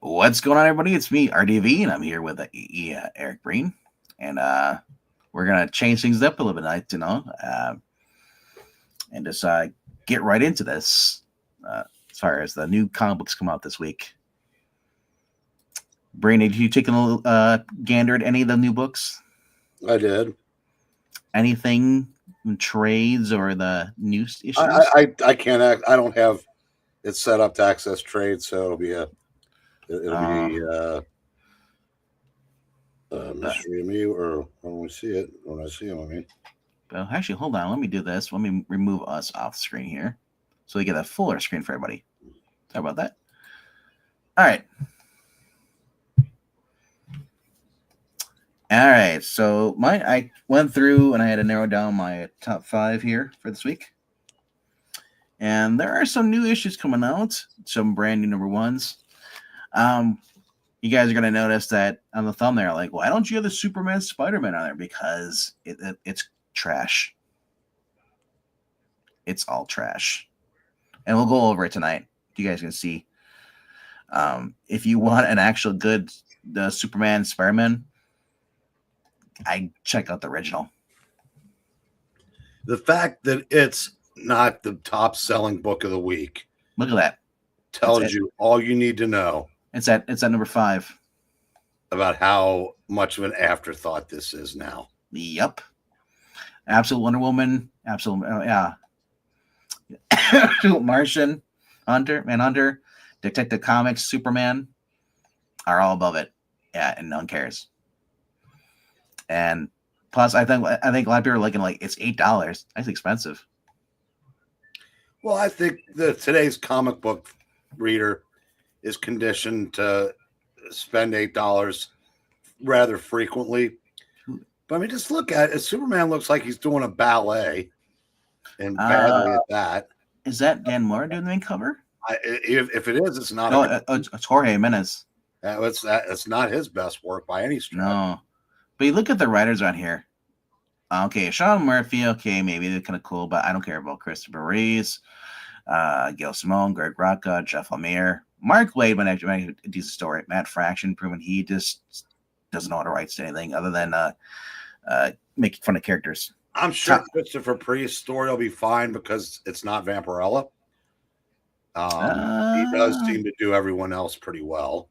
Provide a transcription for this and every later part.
What's going on, everybody? It's me, RDV, and I'm here with Eric Breen, and we're gonna change things up a little bit tonight, and just get right into this. As far as the new comic books come out this week, Breen, did you take a little gander at any of the new books? I did. Anything in trades or the news issues? I can't act. I don't have it set up to access trade, so it'll be a mystery to me. Or when we see it, when I see him, I mean. Well, actually, hold on. Let me do this. Let me remove us off screen here, so we get a fuller screen for everybody. Sorry about that. All right. All right. So I went through and I had to narrow down my top 5 here for this week. And there are some new issues coming out, some brand new number ones. You guys are going to notice that on the thumbnail, like, why don't you have the Superman Spider-Man on there? Because it's trash. It's all trash. And we'll go over it tonight. You guys can see. If you want an actual good Superman Spider-Man, I check out the original. The fact that it's not the top selling book of the week. Look at that. Tells you all you need to know. It's at number 5. About how much of an afterthought this is now. Yep. Absolute Wonder Woman. Absolute, yeah. Martian, Manhunter, Detective Comics, Superman are all above it. Yeah, and no one cares. And plus, I think a lot of people are looking like it's $8. That's expensive. Well, I think that today's comic book reader is conditioned to spend $8 rather frequently. But I mean, just look at it. Superman looks like he's doing a ballet, and badly at that. Is that Dan Moore doing the main cover? If it is, it's not. No, it's Jorge Jimenez. It's not his best work by any stretch. No, but you look at the writers on here. Okay, Sean Murphy. Okay, maybe they're kind of cool, but I don't care about Christopher Reeves, Gail Simone, Greg Rucka, Jeff Lemire, Mark Waid. When actually a decent story, Matt Fraction, proving he just doesn't know how to write anything other than making fun of characters. I'm sure Christopher Priest's story will be fine because it's not Vampirella. He does seem to do everyone else pretty well.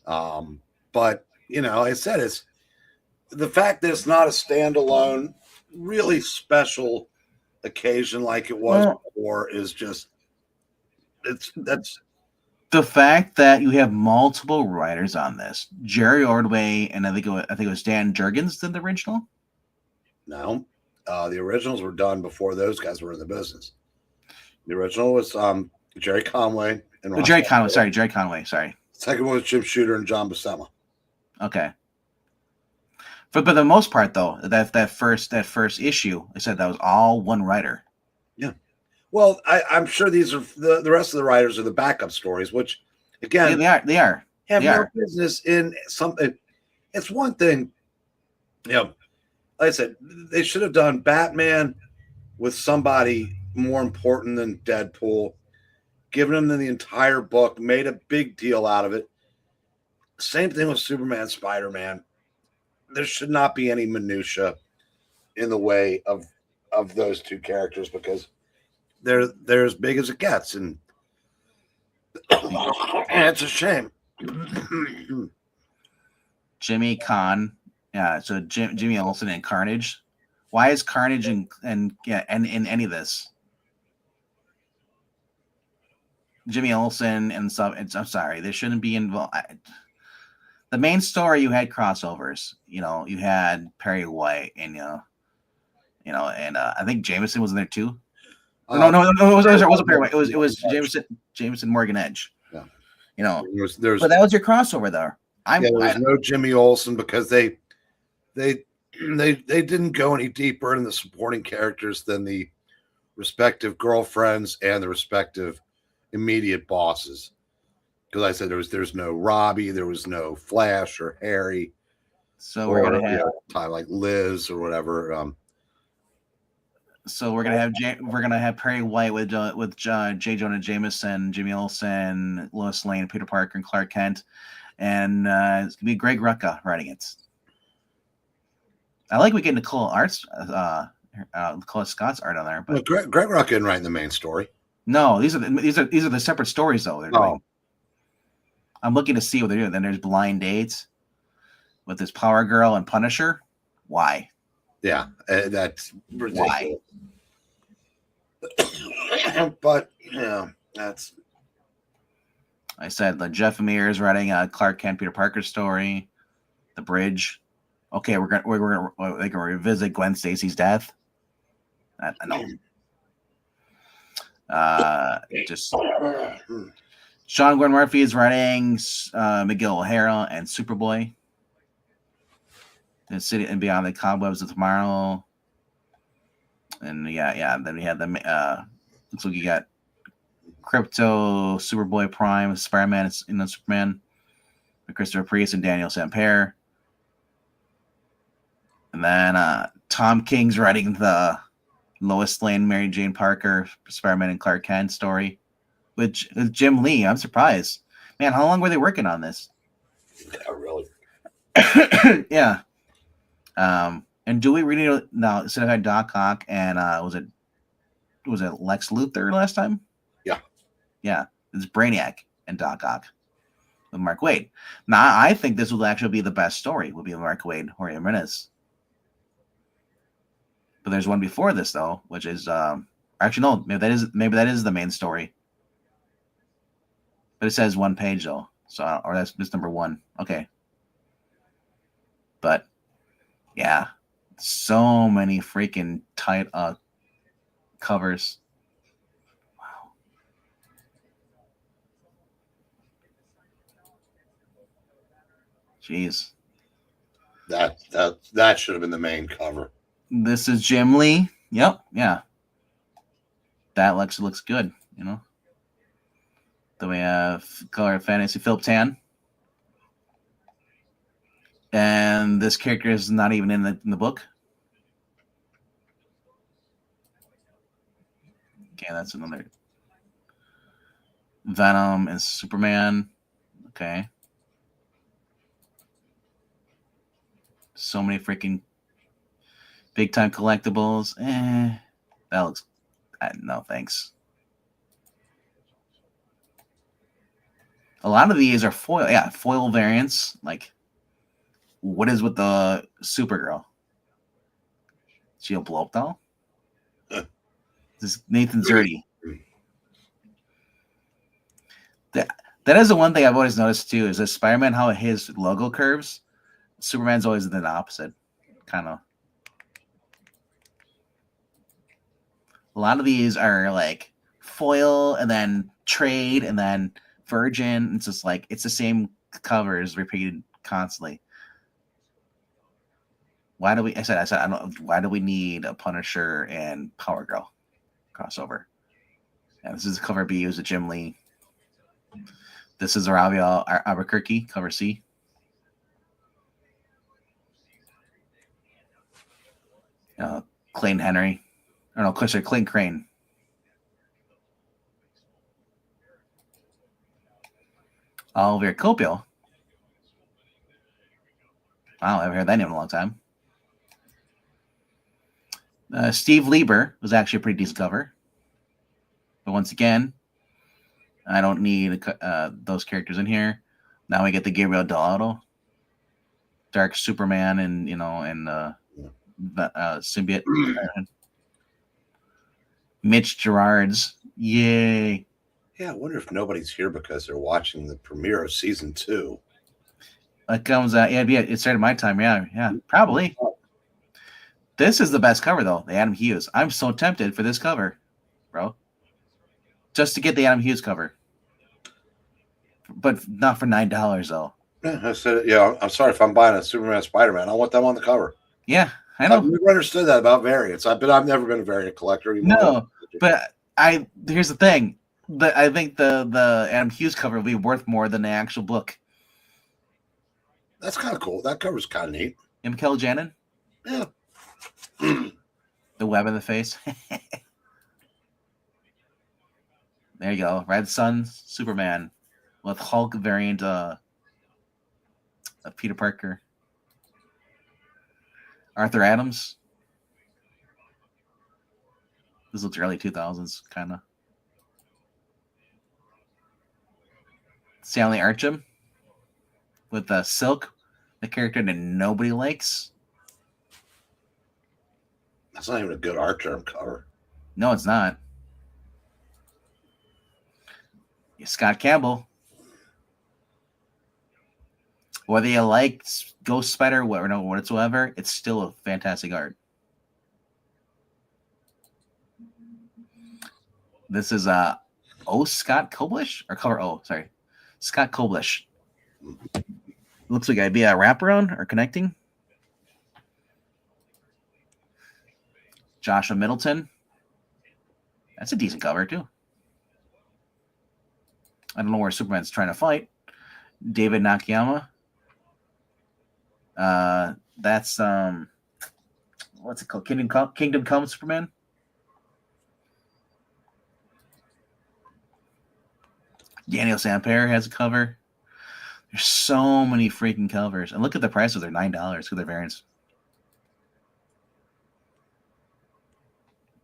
But, like I said, it's the fact that it's not a standalone, really special occasion like it was before is just that's the fact that you have multiple writers on this. Jerry Ordway and I think it was Dan Jurgens did the original. No, the originals were done before those guys were in the business. The original was Jerry Conway and Jerry Conway. Sorry. Second one was Jim Shooter and John Buscema. Okay. But the most part, though, that first issue, I said that was all one writer. Yeah. Well, I'm sure these are the rest of the writers are the backup stories, which again they are have no business in something. It's one thing, like I said, they should have done Batman with somebody more important than Deadpool, given him the entire book, made a big deal out of it. Same thing with Superman, Spider-Man. There should not be any minutia in the way of those two characters because they're as big as it gets, and it's a shame. Jimmy Kahn, so Jimmy Olsen and Carnage. Why is Carnage in any of this? Jimmy Olsen and stuff. I'm sorry, they shouldn't be involved. The main story you had crossovers. You had Perry White and and I think Jameson was in there too. No, it wasn't Perry White. It was Jameson Morgan Edge. Yeah. But that was your crossover there. There was no Jimmy Olsen because they didn't go any deeper in the supporting characters than the respective girlfriends and the respective immediate bosses. Because I said there's no Robbie, there was no Flash or Harry, so we're gonna have time like Liz or whatever. So we're gonna have Perry White with J. Jonah Jameson, Jimmy Olsen, Lois Lane, Peter Parker, and Clark Kent, and it's gonna be Greg Rucka writing it. I like we get Nicole Scott's art on there, but Greg Rucka isn't writing the main story. no, these are the separate stories though they're doing. I'm looking to see what they're doing. Then there's Blind Dates with this Power Girl and Punisher. Why? Yeah, that's ridiculous. Why? But yeah, that's. I said the Jeff Lemire is writing a Clark Kent Peter Parker story, The Bridge. Okay, we're gonna revisit Gwen Stacy's death. I know. Just Sean Gordon Murphy is writing Miguel O'Hara and Superboy. The City and Beyond the Cobwebs of Tomorrow. And yeah. Then we had the looks like you got Crypto, Superboy Prime, Spider-Man, Superman, Christopher Priest and Daniel Sampere. And then Tom King's writing the Lois Lane, Mary Jane Parker, Spider-Man and Clark Kent story with Jim Lee. I'm surprised. Man, how long were they working on this? Yeah, really. Yeah. And do we really know now? So I had Doc Ock and was it Lex Luthor last time? Yeah. It's Brainiac and Doc Ock with Mark Waid. Now I think this will actually be the best story. Will be Mark Waid, Jorge Jimenez. But there's one before this though, which is actually no, maybe that is the main story. But it says one page though, so or that's number one. Okay. But yeah, so many freaking tight covers. Wow. Jeez. That should have been the main cover. This is Jim Lee. Yep. Yeah. That looks good, you know. Then we have Color Fantasy Philip Tan. And this character is not even in the book. Okay, that's another. Venom and Superman. Okay. So many freaking big time collectibles. That looks. No, thanks. A lot of these are foil. Yeah, foil variants. Like, what is with the Supergirl? She a blow up doll? This is Nathan Zerdy. That is the one thing I've always noticed too. Is that Spider-Man, how his logo curves? Superman's always the opposite, kind of. A lot of these are like foil and then trade and then Virgin. It's just like it's the same covers repeated constantly. Why do we? I said I don't. Why do we need a Punisher and Power Girl crossover? And this is cover B. It was a Jim Lee. This is Raviel Albuquerque cover C. Clayton Henry. Or no, Clayton Crane. Oliver Copio. Wow, I haven't heard that name in a long time. Steve Lieber was actually a pretty decent cover. But once again, I don't need those characters in here. Now we get the Gabriel Dell'Otto, Dark Superman, and Symbiote. Mitch Gerards. Yay. Yeah, I wonder if nobody's here because they're watching the premiere of season 2. It comes out. Yeah, it started my time. Yeah, probably. This is the best cover, though, the Adam Hughes. I'm so tempted for this cover, bro. Just to get the Adam Hughes cover. But not for $9, though. Yeah, I said, yeah, I'm sorry if I'm buying a Superman Spider-Man. I want them on the cover. Yeah, I know. I've never understood that about variants. I've never been a variant collector anymore. No, but here's the thing. I think the Adam Hughes cover will be worth more than the actual book. That's kind of cool. That cover's kind of neat. And Mikel Janin? Yeah. The web in the face. There you go. Red Sun Superman with Hulk variant of Peter Parker. Arthur Adams. This looks early 2000s, kind of. Stanley Archim with Silk, the character that nobody likes. That's not even a good art term cover. No, it's not. Scott Campbell. Whether you like Ghost Spider or no whatsoever, it's still a fantastic art. This is Scott Koblish or cover O, sorry. Scott Koblish. Looks like I'd be a wraparound or connecting. Joshua Middleton. That's a decent cover too. I don't know where Superman's trying to fight. David Nakayama. That's what's it called? Kingdom Come Superman. Daniel Sampere has a cover. There's so many freaking covers. And look at the prices. They're $9 for their variants.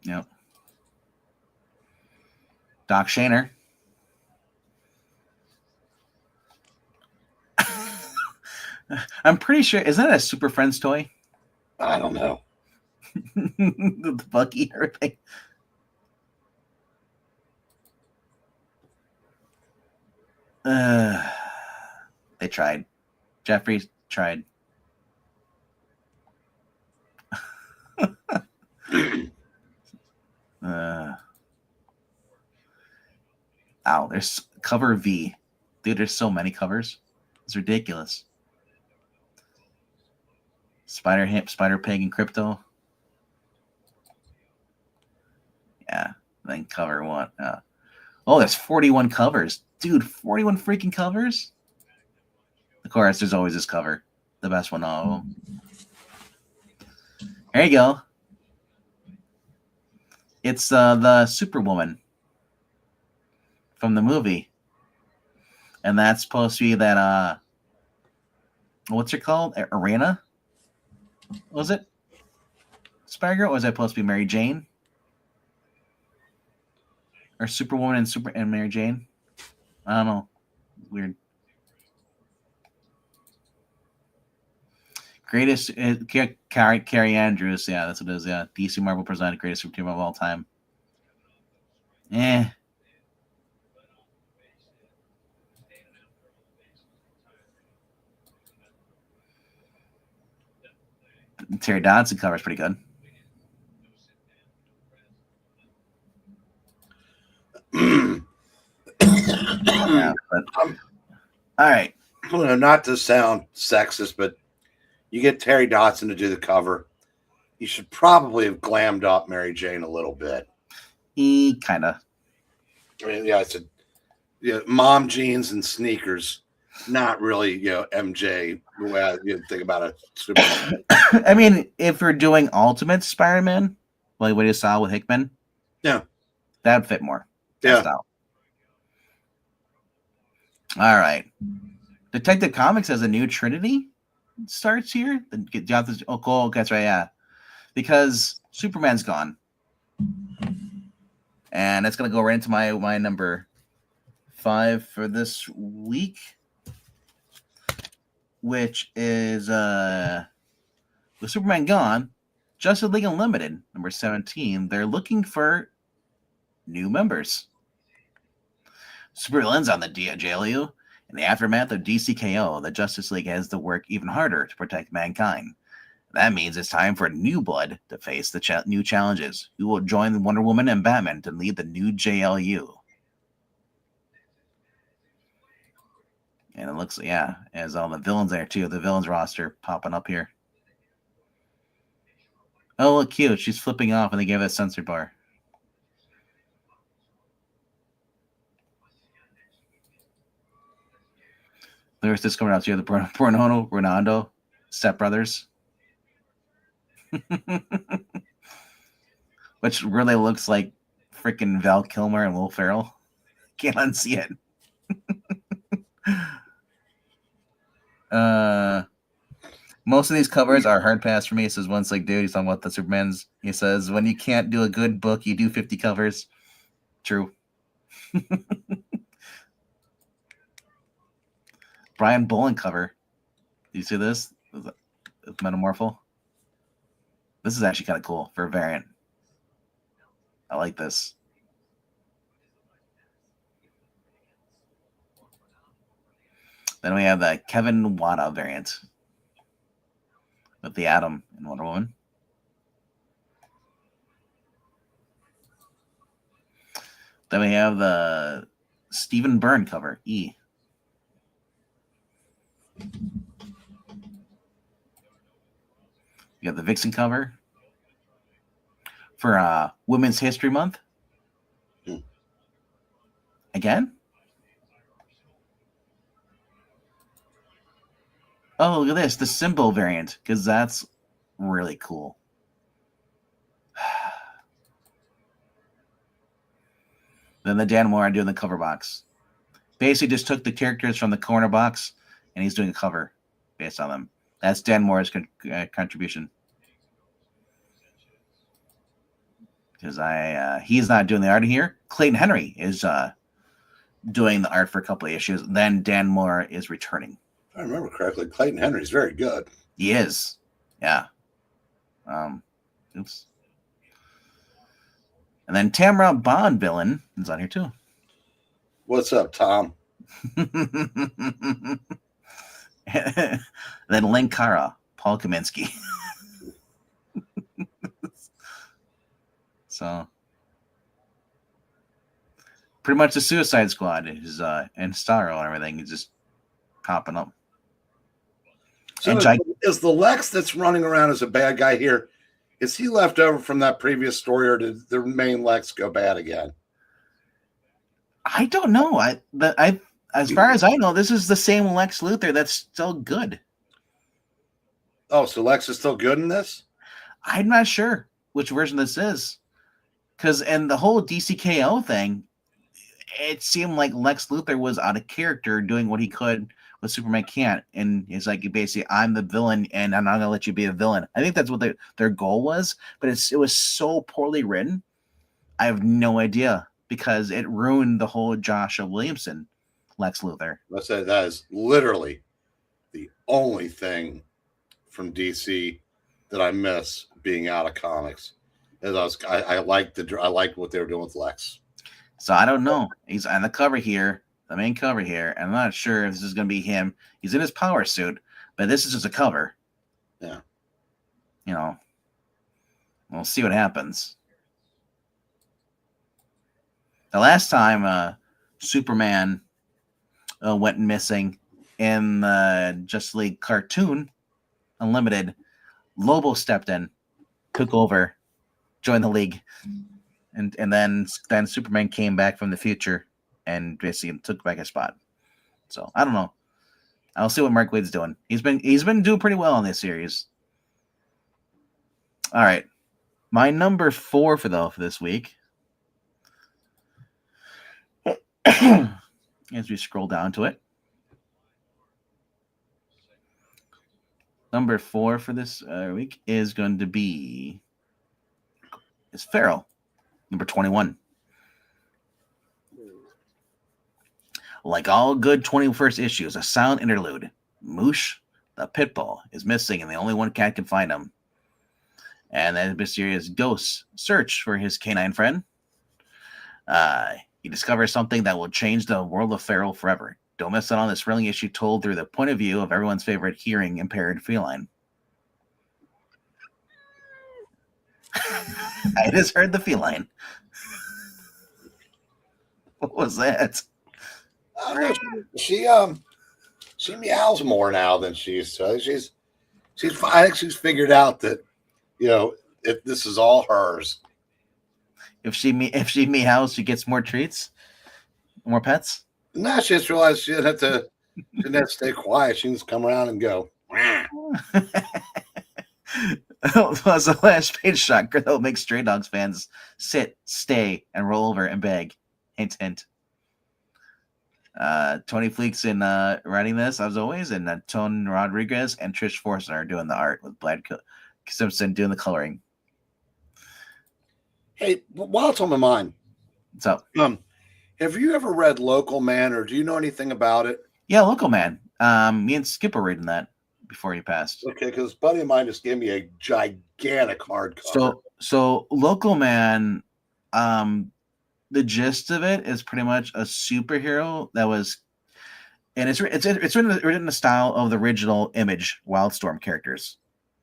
Yep. Doc Shaner. I'm pretty sure. Isn't that a Super Friends toy? I don't know. The Bucky or everything. They tried. Jeffrey tried. Ow, there's cover V. Dude, there's so many covers. It's ridiculous. Spider Hip, Spider Pig, and Crypto. Yeah, then cover one. Oh, there's 41 covers. Dude, 41 freaking covers? Of course, there's always this cover. The best one of them. There you go. It's the Superwoman from the movie. And that's supposed to be that, what's it called? Arena? Was it? Spider-Girl? Or was that supposed to be Mary Jane? Or Superwoman and Mary Jane? I don't know. Weird. Greatest Carrie Andrews. Yeah, that's what it is. Yeah, DC Marvel presented greatest superhero of all time. Terry Dodson cover is pretty good. Yeah, but, all right. Not to sound sexist, but you get Terry Dodson to do the cover. You should probably have glammed up Mary Jane a little bit. He kind of. I mean, yeah, it's mom jeans and sneakers. Not really, MJ. The way you think about it. I mean, if you're doing Ultimate Spider-Man, like what you saw with Hickman, yeah, that'd fit more. Yeah. Style. All right. Detective Comics has a new Trinity starts here. Cool. That's right. Yeah, because Superman's gone, and it's gonna go right into my number 5 for this week, which is with Superman gone, Justice League Unlimited number 17. They're looking for new members. Supervillains on the JLU. In the aftermath of DCKO, the Justice League has to work even harder to protect mankind. That means it's time for new blood to face the new challenges. Who will join Wonder Woman and Batman to lead the new JLU? And it looks, yeah, as all the villains there too. The villains roster popping up here. Oh, look cute. She's flipping off and they gave it a censored bar. There's this coming out here, the Ronaldo stepbrothers. which really looks like freaking Val Kilmer and Will Ferrell. Can't unsee it. Most of these covers are hard pass for me. It says once like, dude, he's talking about the Supermans. He says, when you can't do a good book, you do 50 covers. True. Brian Bolin cover. Do you see this? It's Metamorpho. This is actually kind of cool for a variant. I like this. Then we have the Kevin Wada variant with the Atom and Wonder Woman. Then we have the Stephen Byrne cover, E. You got the Vixen cover for Women's History Month. Again? Oh, look at this, the Symbol variant, because that's really cool. Then the Dan Moore doing the cover box. Basically just took the characters from the corner box, and he's doing a cover based on them. That's Dan Moore's contribution. Because he's not doing the art here. Clayton Henry is doing the art for a couple of issues. Then Dan Moore is returning. If I remember correctly, Clayton Henry's very good. He is. Yeah. Oops. And then Tamara Bond-Villain is on here too. What's up, Tom? Then Linkara, Paul Kaminsky. So pretty much the Suicide Squad is and Starro and everything is just popping up. So is the Lex that's running around as a bad guy here, is he left over from that previous story, or did the main Lex go bad again? I don't know. As far as I know, this is the same Lex Luthor that's still good. Oh, so Lex is still good in this? I'm not sure which version this is. Because in the whole DCKO thing, it seemed like Lex Luthor was out of character doing what he could what Superman can't. And it's like, basically, I'm the villain and I'm not going to let you be a villain. I think that's what their goal was. But it was so poorly written. I have no idea because it ruined the whole Joshua Williamson Lex Luthor. Let's say that is literally the only thing from DC that I miss being out of comics. I liked what they were doing with Lex. So I don't know. He's on the cover here, the main cover here. And I'm not sure if this is going to be him. He's in his power suit, but this is just a cover. Yeah. You know, we'll see what happens. The last time Superman went missing in the Justice League cartoon, Unlimited, Lobo stepped in, took over, joined the league, and then Superman came back from the future and basically took back his spot. So I don't know. I'll see what Mark Waid's doing. He's been doing pretty well in this series. All right, my number 4 for this week. As we scroll down to it, number 4 for this week is going to be Pharaoh, number 21. Like all good 21st issues, a silent interlude. Moosh, the pit bull, is missing, and the only one cat can find him. And then mysterious ghosts search for his canine friend. He discovers something that will change the world of Pharaoh forever. Don't miss out on this thrilling issue told through the point of view of everyone's favorite hearing-impaired feline. I just heard the feline. What was that? I don't know. She meows more now than she used to. I think she's figured out that, if this is all hers. If she meows, she gets more treats, more pets. No, she just realized she didn't have to stay quiet. She can just come around and go. was a last page shocker that will make Stray Dogs fans sit, stay, and roll over and beg. Hint, hint. Tony Fleek's in writing this, as always, and Tone Rodriguez and Trish Forster are doing the art with Brad Simpson doing the coloring. Hey, while it's on my mind, So, have you ever read Local Man, or do you know anything about it? yeah, Local Man. Me and Skip were reading that before he passed. Okay, because a buddy of mine just gave me a gigantic hardcover. So Local Man, the gist of it is pretty much a superhero that was, and it's written in the style of the original Image Wildstorm characters.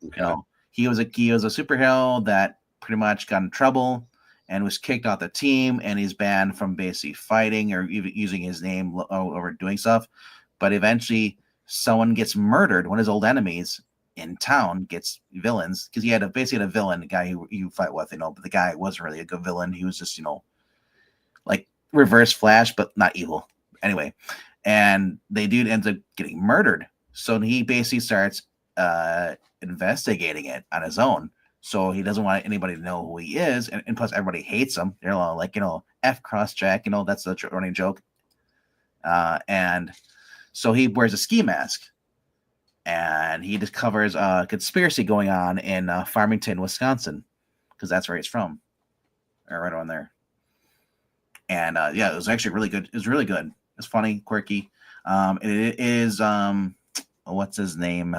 Okay. You know, he was a superhero that pretty much got in trouble and was kicked off the team, and he's banned from basically fighting or even using his name over doing stuff. But eventually, someone gets murdered. One of his old enemies in town gets villains, because he had basically a villain, a guy who you fight with, but the guy wasn't really a good villain. He was just, like Reverse Flash, but not evil. Anyway, and the dude ends up getting murdered. So he basically starts investigating it on his own. So he doesn't want anybody to know who he is, and plus everybody hates him. They're all like, F cross Jack, that's the running joke. And so he wears a ski mask, and he discovers a conspiracy going on in Farmington, Wisconsin, because that's where he's from, or right on there. And it was actually really good. It was really good. It's funny, quirky. It is what's his name?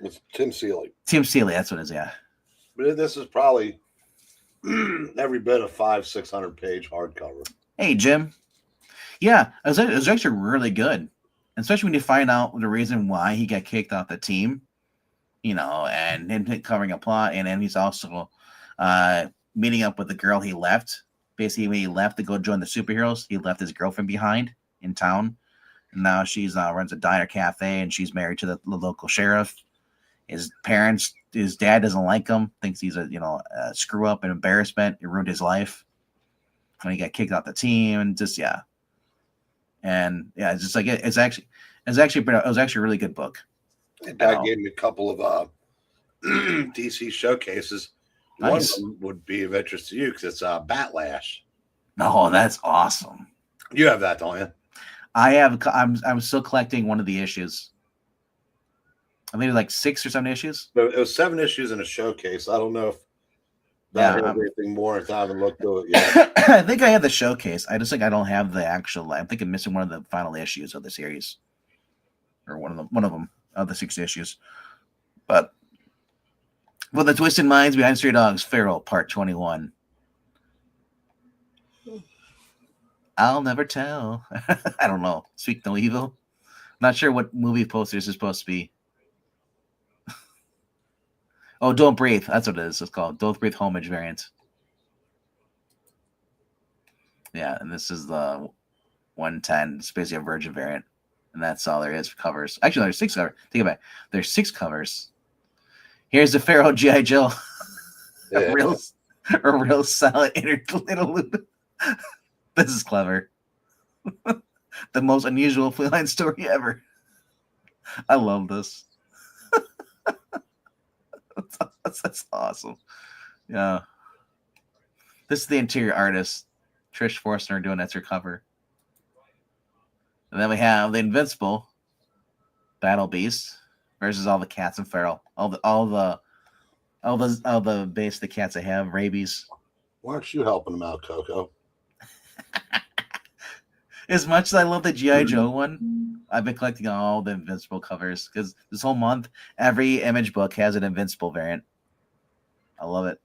It's Tim Seeley. Tim Seeley, that's what it is. Yeah. But this is probably every bit of 500-600 page hardcover. Hey, Jim. Yeah, it was actually really good, especially when you find out the reason why he got kicked off the team, and him covering a plot, and then he's also meeting up with the girl he left. Basically, when he left to go join the superheroes, he left his girlfriend behind in town, and now she's runs a diner cafe, and she's married to the local sheriff. His dad doesn't like him, thinks he's a screw up and embarrassment. It ruined his life when he got kicked off the team, and just and yeah, it's just like it was actually a really good book. Dad gave me a couple of DC showcases. Nice. One of them would be of interest to you because it's Batlash. Oh, that's awesome. You have that, don't you? I have. I'm still collecting one of the issues. I think it was like 6 or 7 issues. It was 7 issues in a showcase. I don't know if that has anything more. I haven't looked through it yet. I think I have the showcase. I just think I don't have the actual. I think I'm missing one of the final issues of the series, or one of them of the 6 issues. But the Twisted Minds Behind Stray Dogs, Feral, Part 21. I'll never tell. I don't know. Speak no evil. Not sure what movie poster this is supposed to be. Oh, Don't Breathe. That's what it is. It's called Don't Breathe Homage variant. Yeah, and this is the 110. It's basically a Virgin variant. And that's all there is for covers. Actually, there's 6 covers. Think about it. There's 6 covers. Here's the Pharaoh G.I. Joe. Yeah. a real solid interlude. This is clever. The most unusual feline story ever. I love this. That's awesome. Yeah. This is the interior artist, Trish Forstner, doing that's her cover. And then we have the Invincible Battle Beast versus all the cats and feral. All the base the cats that have rabies. Why aren't you helping them out, Coco? As much as I love the G.I. Joe one, I've been collecting all the Invincible covers because this whole month, every Image book has an Invincible variant. I love it.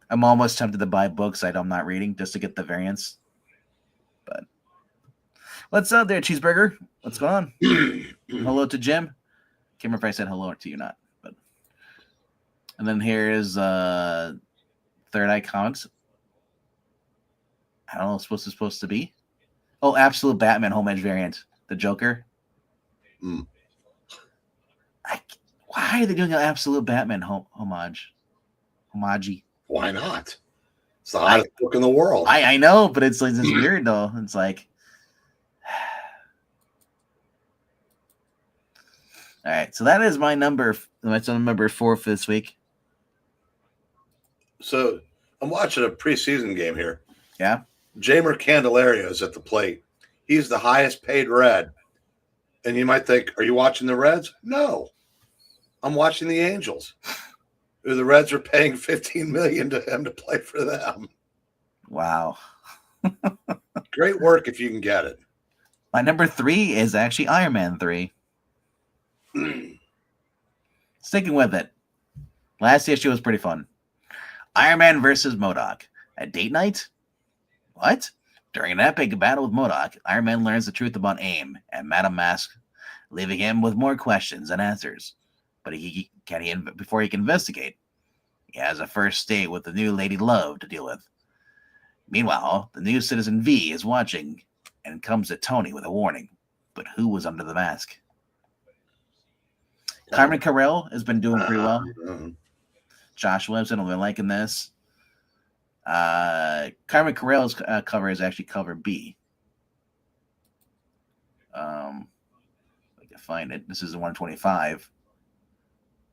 I'm almost tempted to buy books I'm not reading just to get the variants. But what's up there, Cheeseburger? What's going on? Hello to Jim. Can't remember if I said hello to you or not. But and then here is Third Eye Comics. I don't know what it's supposed to be. Oh, Absolute Batman Home Edge variant. The Joker. Why are they doing an Absolute Batman homage? Homage. Why not? It's the hottest book in the world. I know, but it's weird though. It's like All right, so that is my number. That's number 4 for this week. So I'm watching a preseason game here. Yeah. Jamer Candelario is at the plate. He's the highest paid Red. And you might think, are you watching the Reds? No. I'm watching the Angels. The Reds are paying $15 million to him to play for them. Wow. Great work if you can get it. My number 3 is actually Iron Man 3. Sticking with it. Last issue was pretty fun. Iron Man versus MODOK. At date night? What? During an epic battle with MODOK, Iron Man learns the truth about AIM and Madame Mask, leaving him with more questions than answers. But before he can investigate, he has a first date with the new Lady Love to deal with. Meanwhile, the new Citizen V is watching and comes to Tony with a warning. But who was under the mask? Carmen Carrell has been doing pretty well. Josh Williamson will be liking this. Carmen Carrell's cover is actually cover B. I can find it. This is the 125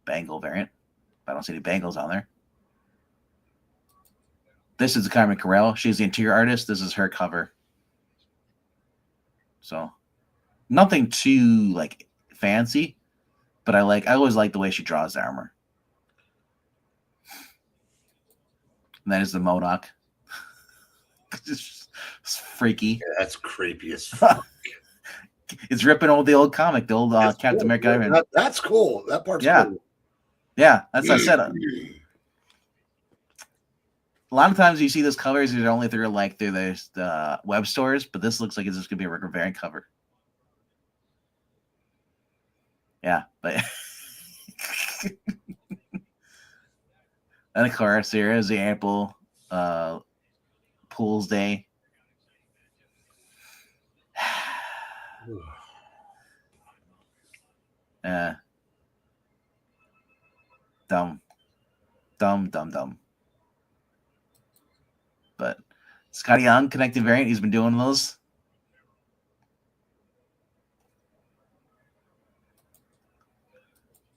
Bangle variant. I don't see any bangles on there. This is Carmen Carrell. She's the interior artist. This is her cover. So nothing too like fancy, but I always like the way she draws the armor. And that is the MODOK. It's freaky. Yeah, that's creepy as fuck. It's ripping the old comic, the old Captain cool. America. That's cool. That part's cool. Yeah, that's what I said. A lot of times you see those covers, they're only through the web stores, but this looks like it's just going to be a regular variant cover. Yeah, but... And of course, there is the April Pools Day. Dumb. But Scotty Young, connected variant, he's been doing those.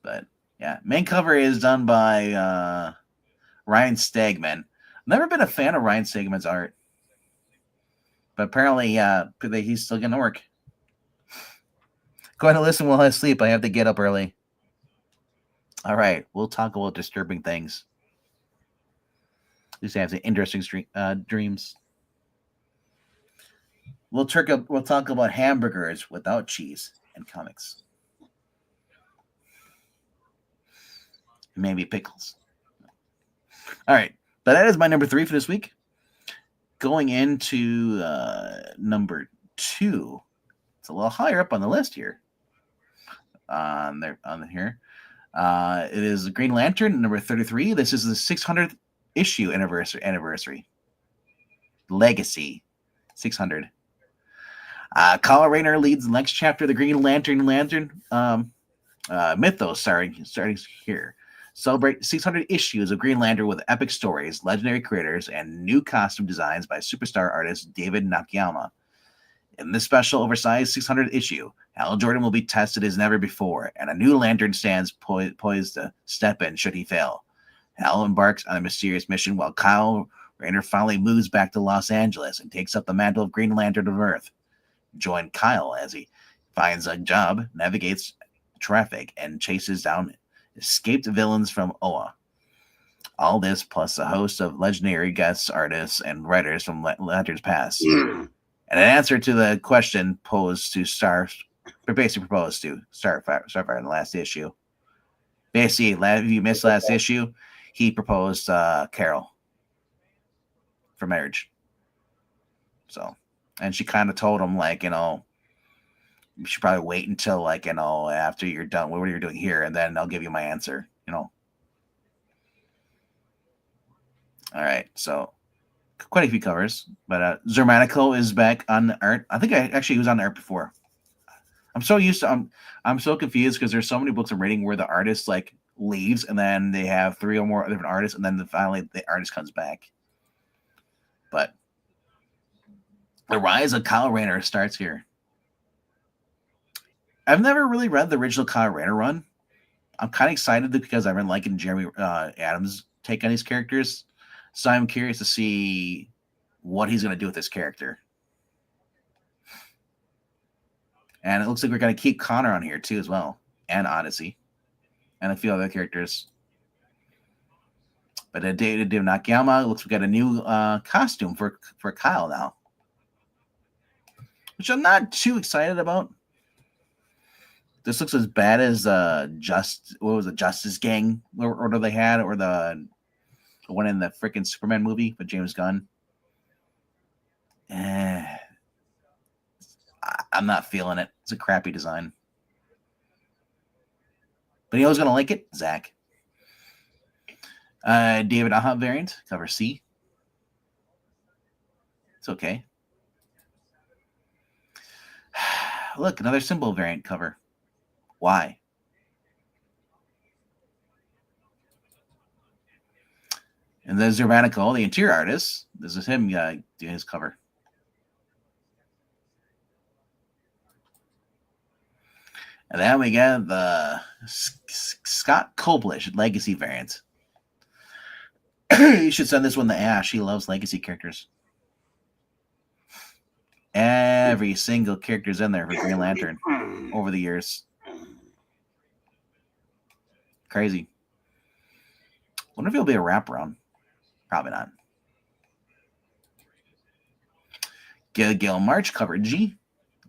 But yeah, main cover is done by Ryan Stegman. Never been a fan of Ryan Stegman's art, but apparently, he's still gonna work. Go ahead and listen while I sleep. I have to get up early. All right, we'll talk about disturbing things. These have the interesting dreams. We'll talk about hamburgers without cheese and comics. Maybe pickles. All right, but that is my number 3 for this week. Going into number 2, it's a little higher up on the list here. Here, it is Green Lantern number 33. This is the 600th issue anniversary. Legacy 600. Kyle Rayner leads the next chapter of the Green Lantern mythos starting here. Celebrate 600 issues of Green Lantern with epic stories, legendary creators, and new costume designs by superstar artist David Nakayama. In this special oversized 600th issue, Hal Jordan will be tested as never before, and a new Lantern stands poised to step in should he fail. Hal embarks on a mysterious mission while Kyle Rayner finally moves back to Los Angeles and takes up the mantle of Green Lantern of Earth. Join Kyle as he finds a job, navigates traffic, and chases down escaped villains from Oa. All this plus a host of legendary guest artists and writers from Lantern's past. And an answer to the question proposed to Starfire in the last issue. Basically, if you missed last issue, he proposed Carol for marriage. So, and she kind of told him, you should probably wait until, after you're done with what you're doing here, and then I'll give you my answer, All right, so quite a few covers, but Zermanico is back on the art. I think he was on the art before. I'm so confused because there's so many books I'm reading where the artist leaves and then they have 3 or more different artists, and then finally the artist comes back. But the rise of Kyle Rayner starts here. I've never really read the original Kyle Rayner run. I'm kind of excited because I've been liking Jeremy Adams' take on these characters. So I'm curious to see what he's going to do with this character. And it looks like we're going to keep Connor on here too as well, and Odyssey, and a few other characters. But David Nakayama looks like we got a new costume for Kyle now, which I'm not too excited about. This looks as bad as Justice Gang order they had, or the one in the freaking Superman movie with James Gunn. I'm not feeling it. It's a crappy design. But you know who's going to like it? Zach. David Aha variant, cover C. It's okay. Look, another symbol variant cover. Why? And there's Zervanico, the interior artist. This is him doing his cover. And then we get the Scott Koblish Legacy variant. You should send this one to Ash. He loves Legacy characters. Every single character's in there for Green Lantern over the years. Crazy. Wonder if it'll be a wraparound. Probably not. Gil March cover G.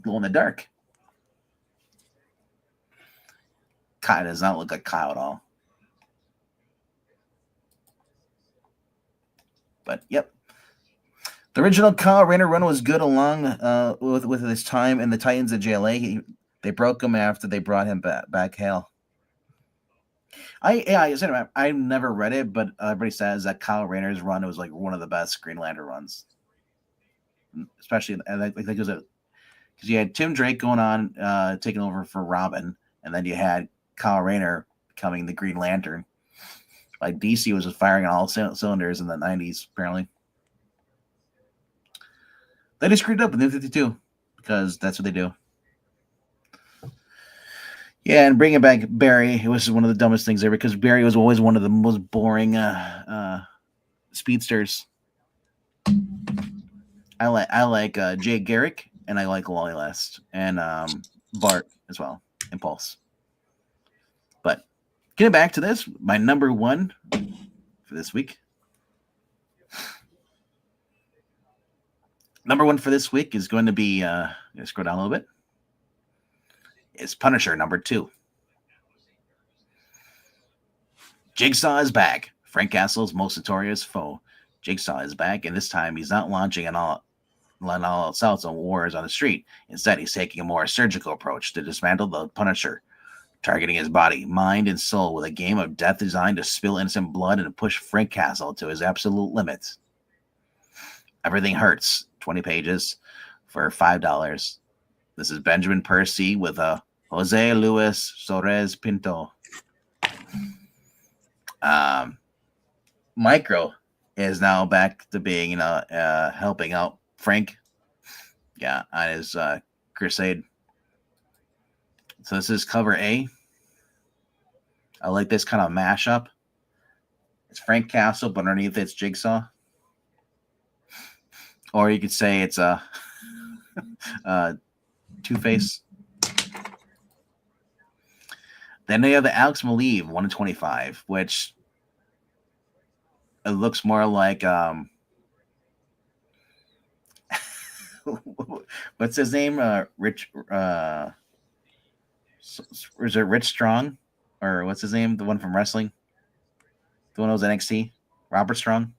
Glow in the dark. Kyle does not look like Kyle at all. But yep. The original Kyle Rayner run was good along with his time in the Titans of JLA. They broke him after they brought him back Hale. I never read it, but everybody says that Kyle Rayner's run was like one of the best Green Lantern runs. Especially, I think it was because you had Tim Drake going on, taking over for Robin, and then you had Kyle Rayner becoming the Green Lantern. Like DC was just firing on all cylinders in the 90s, apparently. They just screwed up in New 52 because that's what they do. Yeah, and bringing back Barry, it was one of the dumbest things ever because Barry was always one of the most boring speedsters. I like Jay Garrick, and I like Wally West, and Bart as well, Impulse. But getting back to this, my number one for this week. Number one for this week is going to be, scroll down a little bit, is Punisher number 2. Jigsaw is back. Frank Castle's most notorious foe. Jigsaw is back, and this time he's not launching an all assaults on wars on the street. Instead, he's taking a more surgical approach to dismantle the Punisher, targeting his body, mind, and soul with a game of death designed to spill innocent blood and push Frank Castle to his absolute limit. Everything Hurts, 20 pages for $5. This is Benjamin Percy with a Jose Luis Torres Pinto. Micro is now back to being, helping out Frank, on his crusade. So this is cover A. I like this kind of mashup. It's Frank Castle, but underneath it's Jigsaw. Or you could say it's a Two-Face. Then they have the Alex Maleev 1-25, which it looks more like what's his name? Rich is it Rich Strong? Or what's his name? The one from wrestling? The one that was NXT? Robert Strong?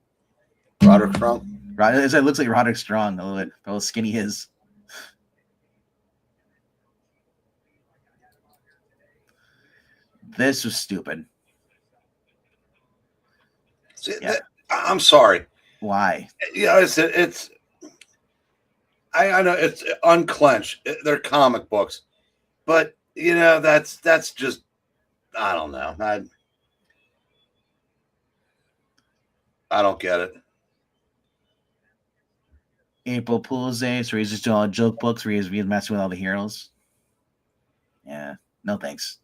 Roderick Strong? It looks like Roderick Strong a little bit. How skinny he is. This was stupid. See, I'm sorry. Why? Yeah, it's I know it's unclenched. They're comic books, but that's just, I don't know. I don't get it. April Fool's Day, so he's just doing all joke books where he's messing with all the heroes. Yeah, no thanks.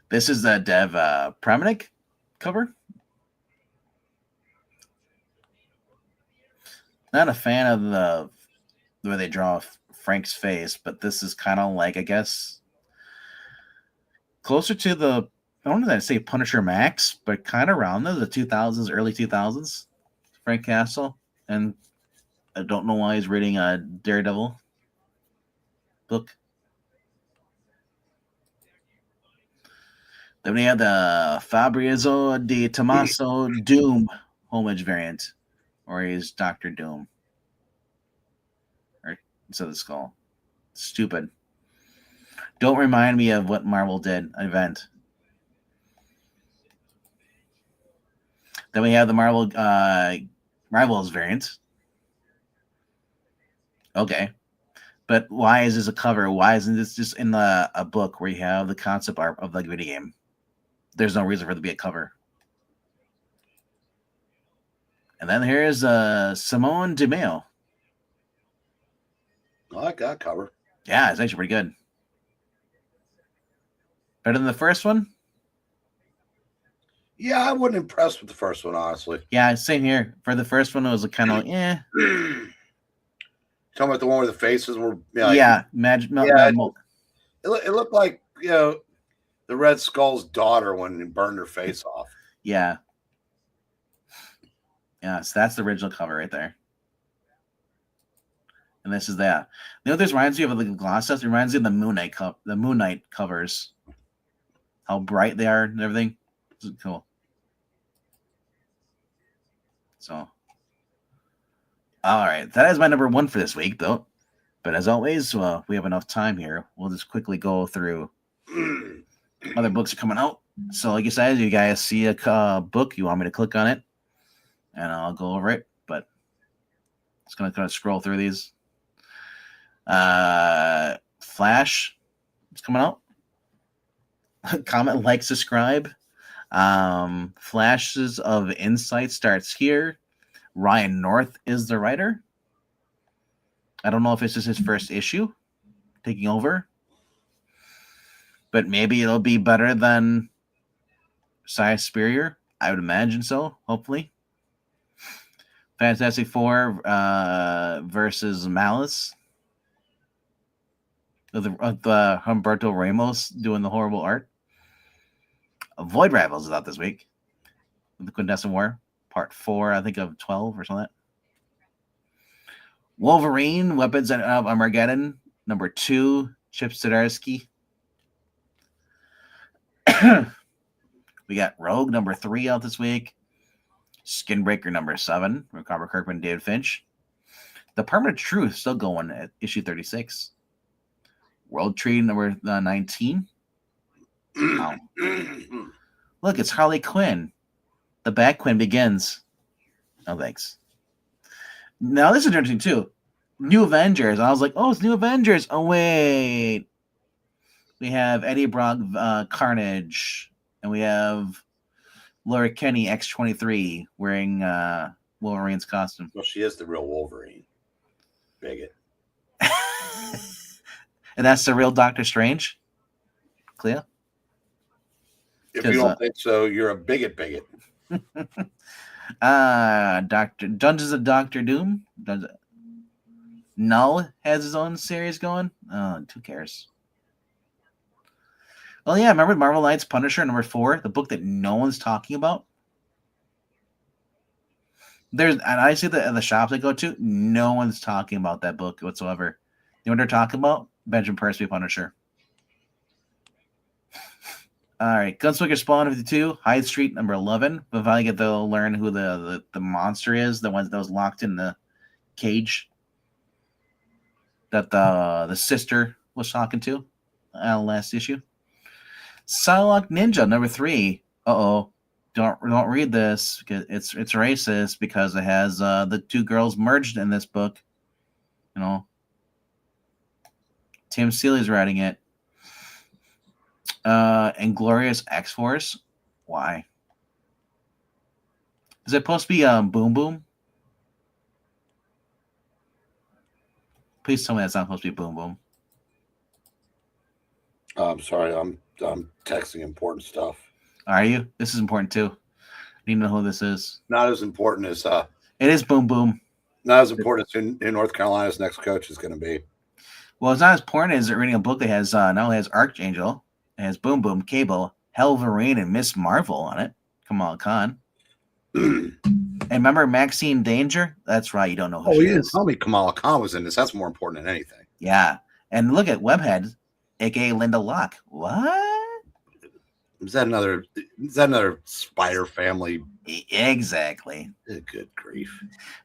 This is the Dev Pramanik cover. Not a fan of the way they draw Frank's face, but this is kind of like, I guess, closer to the, I don't know that I say Punisher Max, but kind of around the 2000s, early 2000s, Frank Castle. And I don't know why he's reading a Daredevil book. Then we have the Fabrizio di Tommaso Doom homage variant, or he's Dr. Doom. Or instead of the skull. Stupid. Don't remind me of what Marvel did event. Then we have the Marvel Rivals variant. Okay. But why is this a cover? Why isn't this just in a book where you have the concept art of the video game? There's no reason for it to be a cover. And then here's Simone DeMeo. I like that cover. Yeah, it's actually pretty good. Better than the first one? Yeah, I wasn't impressed with the first one, honestly. Yeah, same here. For the first one, it was kind of Talking about the one where the faces were. Yeah, magic. It looked like the Red Skull's daughter when he burned her face off. Yeah. Yeah, so that's the original cover right there. And this is that. You know what this reminds me of? The gloss stuff. It reminds me of the Moon Knight covers. How bright they are and everything. This is cool. So, all right, that is my number one for this week, though. But as always, we have enough time here. We'll just quickly go through other books are coming out. So, like I said, you guys see a book, you want me to click on it, and I'll go over it. But it's gonna kind of scroll through these. Flash is coming out. Comment, like, subscribe. Flashes of Insight starts here. Ryan North is the writer. I don't know if this is his first issue taking over, but maybe it'll be better than Cy Spurrier. I would imagine so, hopefully. Fantastic Four versus Malice. Of Humberto Ramos doing the horrible art. Void Rivals is out this week. The Quintessence War, part 4, I think, of 12 or something like that. Wolverine, Weapons of Armageddon, number 2, Chip Zdarsky. We got Rogue, number 3 out this week. Skinbreaker, number 7, from Robert Kirkman and David Finch. The Permanent Truth still going at issue 36. World Tree, number 19. Wow. Look, it's Harley Quinn. The Bat Quinn begins. Oh, thanks. Now, this is interesting, too. New Avengers. I was like, oh, it's New Avengers. Oh, wait. We have Eddie Brock, Carnage. And we have Laura Kenny, X-23, wearing Wolverine's costume. Well, she is the real Wolverine. Bigot. And that's the real Doctor Strange? Clea? If you don't think so, you're a bigot. Dungeons of Doctor Doom. Null has his own series going. Oh, who cares? Well, yeah, remember Marvel Knights Punisher number 4, the book that no one's talking about? And I see the shops I go to, no one's talking about that book whatsoever. You know what they're talking about? Benjamin Percy Punisher. All right, Gunslinger Spawn 52, Hyde Street number 11. But finally get to learn who the monster is, the one that was locked in the cage that the sister was talking to last issue. Psylocke Ninja number 3. Don't read this because it's racist because it has the 2 girls merged in this book. You know, Tim Seeley's writing it. Inglorious X-Force. Why? Is it supposed to be Boom Boom? Please tell me that's not supposed to be Boom Boom. sorry. I'm texting important stuff. Are you? This is important too. I need to know who this is. Not as important as It is Boom Boom. not as important as who North Carolina's next coach is going to be. Well, it's not as important as reading a book that has not only has Archangel, it has Boom Boom, Cable, Helverine, and Miss Marvel on it. Kamala Khan. And remember Maxine Danger? That's right. You don't know who she You didn't is. tell me Kamala Khan was in this. That's more important than anything. Yeah. And look at Webhead, aka Linda Locke. What? Is that another Spider Family? Exactly. Good grief.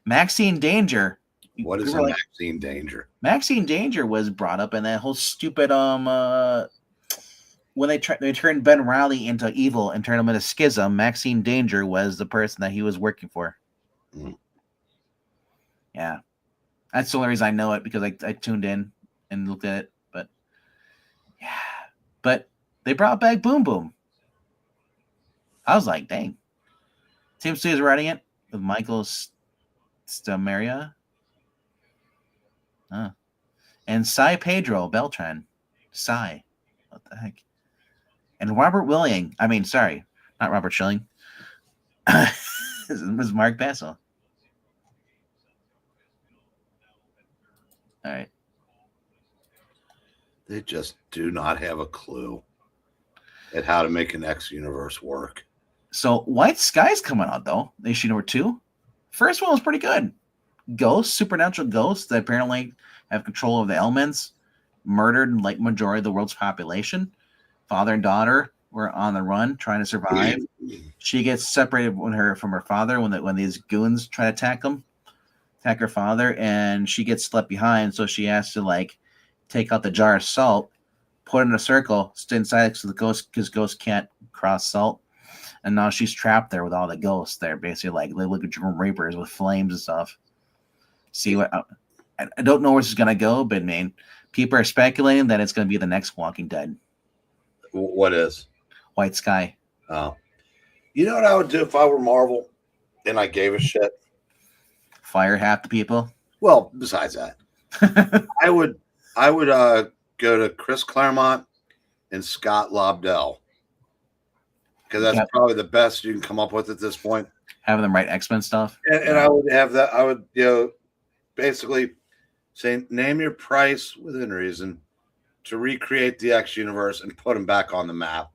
Maxine Danger. What is Maxine Danger? Maxine Danger was brought up in that whole stupid when they turned Ben Riley into evil and turned him into Schism. Maxine Danger was the person that he was working for. Yeah, that's the only reason I know it, because I tuned in and looked at it. But yeah, but they brought back Boom Boom. I was like, dang. Tim C is writing it with Michael Stamaria. And Cy Pedro Beltran. Cy. What the heck? And Robert Willing. I mean, sorry, not Robert Schilling. This was Mark Bassel. All right. They just do not have a clue at how to make an X universe work. So White Sky's coming out, though. Issue number 2. First one was pretty good. Ghosts, supernatural ghosts that apparently have control of the elements, murdered like majority of the world's population. Father and daughter were on the run trying to survive. She gets separated from her father when these goons try to attack her father, and she gets left behind. So she has to take out the jar of salt, put it in a circle, stay inside so the ghost, because ghosts can't cross salt. And now she's trapped there with all the ghosts there, basically they look at Grim Reapers with flames and stuff. See what I don't know where this is gonna go, but man, people are speculating that it's gonna be the next Walking Dead. What is? White Sky. Oh, you know what I would do if I were Marvel and I gave a shit? Fire half the people. Well, besides that, I would go to Chris Claremont and Scott Lobdell, because that's probably the best you can come up with at this point. Having them write X-Men stuff. And I would have that. I would basically say, name your price within reason to recreate the X universe and put them back on the map.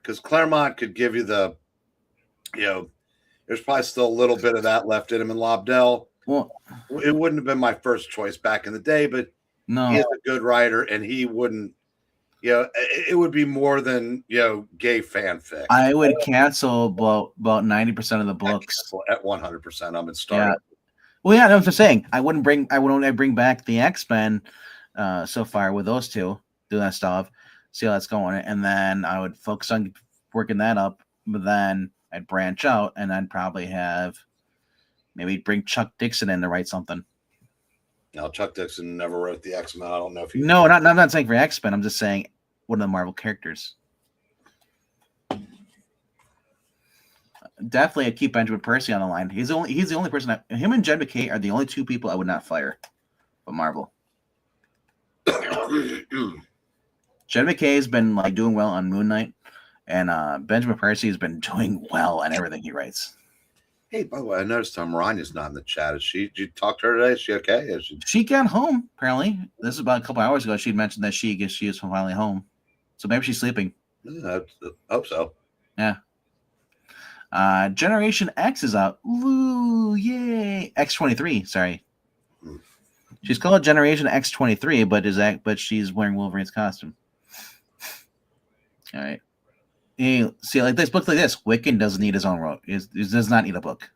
Because Claremont could give you the, there's probably still a little bit of that left in him. And Lobdell, well, it wouldn't have been my first choice back in the day, but no, he is a good writer, and he wouldn't, it would be more than, gay fanfic. I would cancel about 90% of the books. At 100%, I'm in starting. Yeah. Well, yeah, that's what I'm saying. I would only bring back the X-Men so far with those two, do that stuff, see how that's going, and then I would focus on working that up. But then I'd branch out, and I'd probably maybe bring Chuck Dixon in to write something. Now, Chuck Dixon never wrote the X-Men. I don't know if he. No, I'm not saying for X-Men. I'm just saying one of the Marvel characters. Definitely, I keep Benjamin Percy on the line. He's the only person. Him and Jed McKay are the only two people I would not fire, but Marvel. Jed McKay has been doing well on Moon Knight, and Benjamin Percy has been doing well on everything he writes. Hey, by the way, I noticed Maranya's not in the chat. Did you talk to her today? Is she okay? She got home, apparently. This is about a couple hours ago. She'd mentioned that she is finally home. So maybe she's sleeping. I hope so. Yeah. Generation X is out. Ooh, yay. X-23, sorry. She's called Generation X-23, but she's wearing Wolverine's costume. All right. Hey, see, this book like this, Wiccan doesn't need his own road. He does not need a book.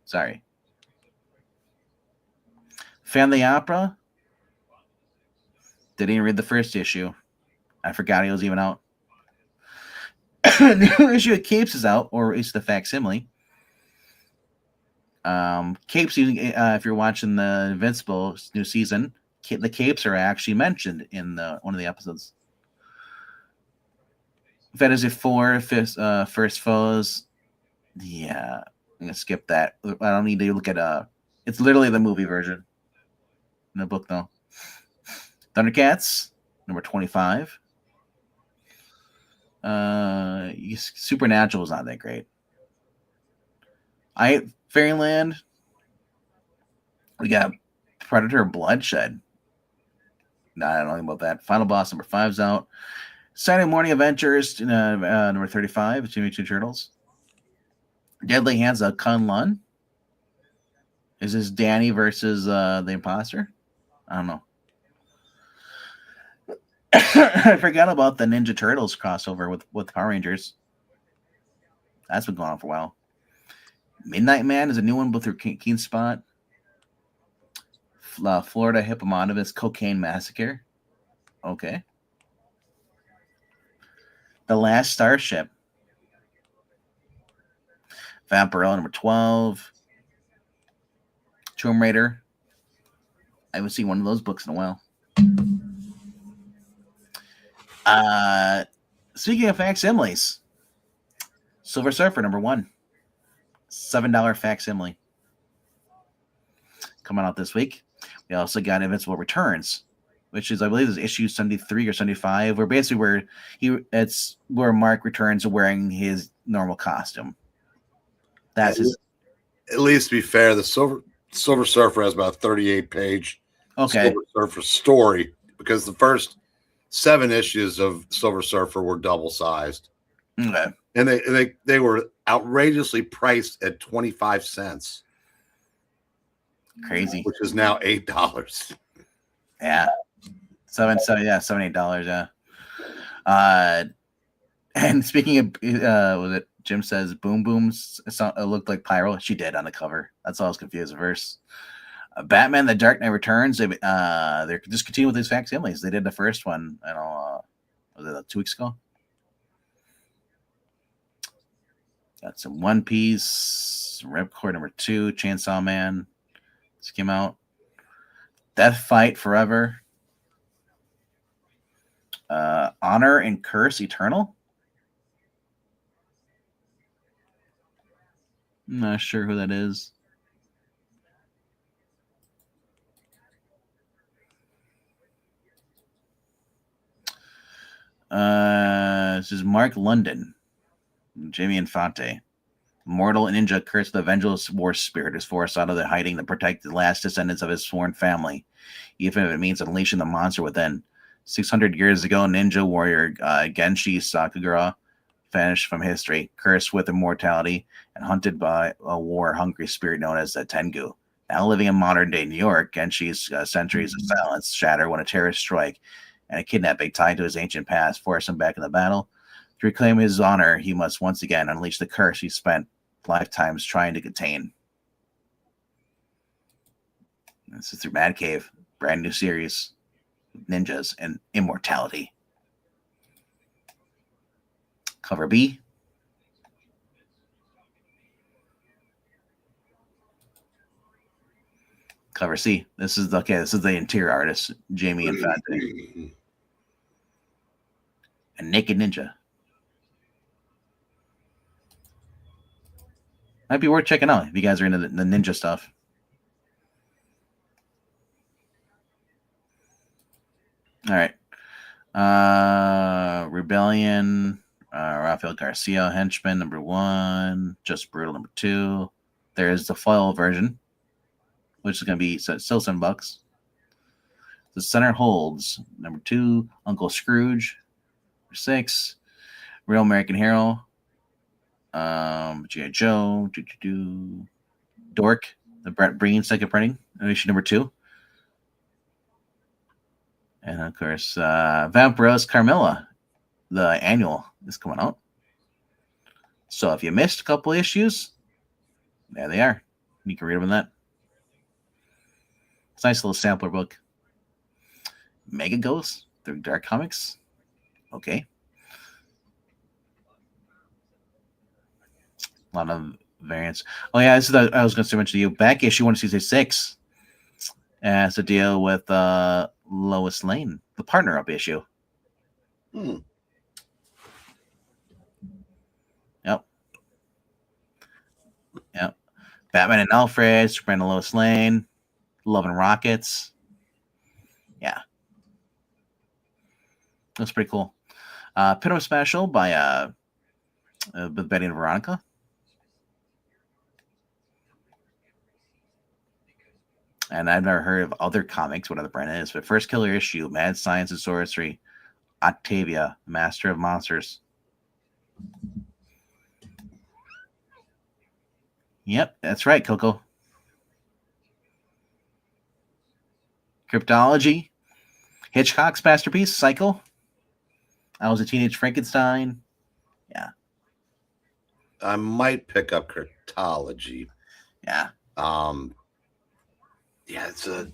Sorry. Family Opera. Didn't even read the first issue. I forgot he was even out. The new issue of Capes is out, or at least the facsimile. Capes, if you're watching the Invincible new season, the Capes are actually mentioned in one of the episodes. Fantasy 4, First Foes. Yeah, I'm gonna skip that. I don't need to look at it's literally the movie version in the book though. Thundercats, number 25. Supernatural is not that great. Fairyland. We got Predator Bloodshed. No, I don't know about that. Final Boss number 5's out. Saturday Morning Adventures number 35, Jimmy Two Turtles. Deadly Hands of Kun Lun. Is this Danny versus the Imposter? I don't know. I forgot about the Ninja Turtles crossover with Power Rangers. That's been going on for a while. Midnight Man is a new one with her Keen Spot. Florida Hippopotamus Cocaine Massacre. Okay. The Last Starship. Vampirella number 12. Tomb Raider. I haven't seen one of those books in a while. Speaking of facsimiles, Silver Surfer number 1. $7 facsimile. Coming out this week. We also got Invincible Returns, which is, I believe, is issue 73 or 75, where basically where Mark returns wearing his normal costume. That's his. At least to be fair, the Silver Surfer has about a 38-page Silver Surfer story, because the first 7 issues of Silver Surfer were double-sized. Okay. And they were outrageously priced at 25 cents. Crazy. Which is now $8. Yeah. $7, yeah. And speaking of was it Jim says Boom Booms, it looked like Pyro. She did on the cover. That's all I was confused at first. Batman: The Dark Knight Returns. They're just continuing with these facsimiles. They did the first one, was it like 2 weeks ago? Got some One Piece, Ripcord number 2, Chainsaw Man. This came out. Death Fight Forever. Honor and Curse Eternal. I'm not sure who that is. This is Mark London, Jamie Infante. Mortal ninja cursed with a vengeful war spirit is forced out of the hiding to protect the last descendants of his sworn family, even if it means unleashing the monster within. 600 years ago, ninja warrior Genshi Sakagura vanished from history, cursed with immortality and hunted by a war-hungry spirit known as the Tengu. Now living in modern-day New York, Genshi's centuries of silence shatter when a terrorist strike and a kidnapping tied to his ancient past force him back in the battle. To reclaim his honor, he must once again unleash the curse he spent lifetimes trying to contain. This is through Mad Cave, brand new series, ninjas and immortality. Cover B. Cover C. This is the interior artist, Jamie Infante. A naked ninja. Might be worth checking out if you guys are into the ninja stuff. All right. Rebellion. Rafael Garcia, Henchman, number 1. Just Brutal, number 2. There's the foil version, which is going to be still $7. The Center Holds, number 2. Uncle Scrooge, number 6. Real American Hero. G.I. Joe, Dork, the Brett Breen second printing, issue number 2. And of course, Vampiros Carmilla, the annual is coming out. So if you missed a couple issues, there they are. You can read them in that. It's a nice little sampler book. Mega Ghost through Dark Comics. Okay. A lot of variants. Oh yeah, this is I was going to mention to you. Back issue 166 has to deal with Lois Lane, the partner up issue. Yep. Batman and Alfred, Superman and Lois Lane, Love and Rockets. Yeah. That's pretty cool. Pinto Special by with Betty and Veronica. And I've never heard of other comics, what other brand it is, but first killer issue, Mad Science and Sorcery, Octavia, Master of Monsters. Yep, that's right, Coco. Cryptology, Hitchcock's masterpiece, Cycle. I Was a Teenage Frankenstein. Yeah. I might pick up Cryptology. Yeah. Yeah, it's a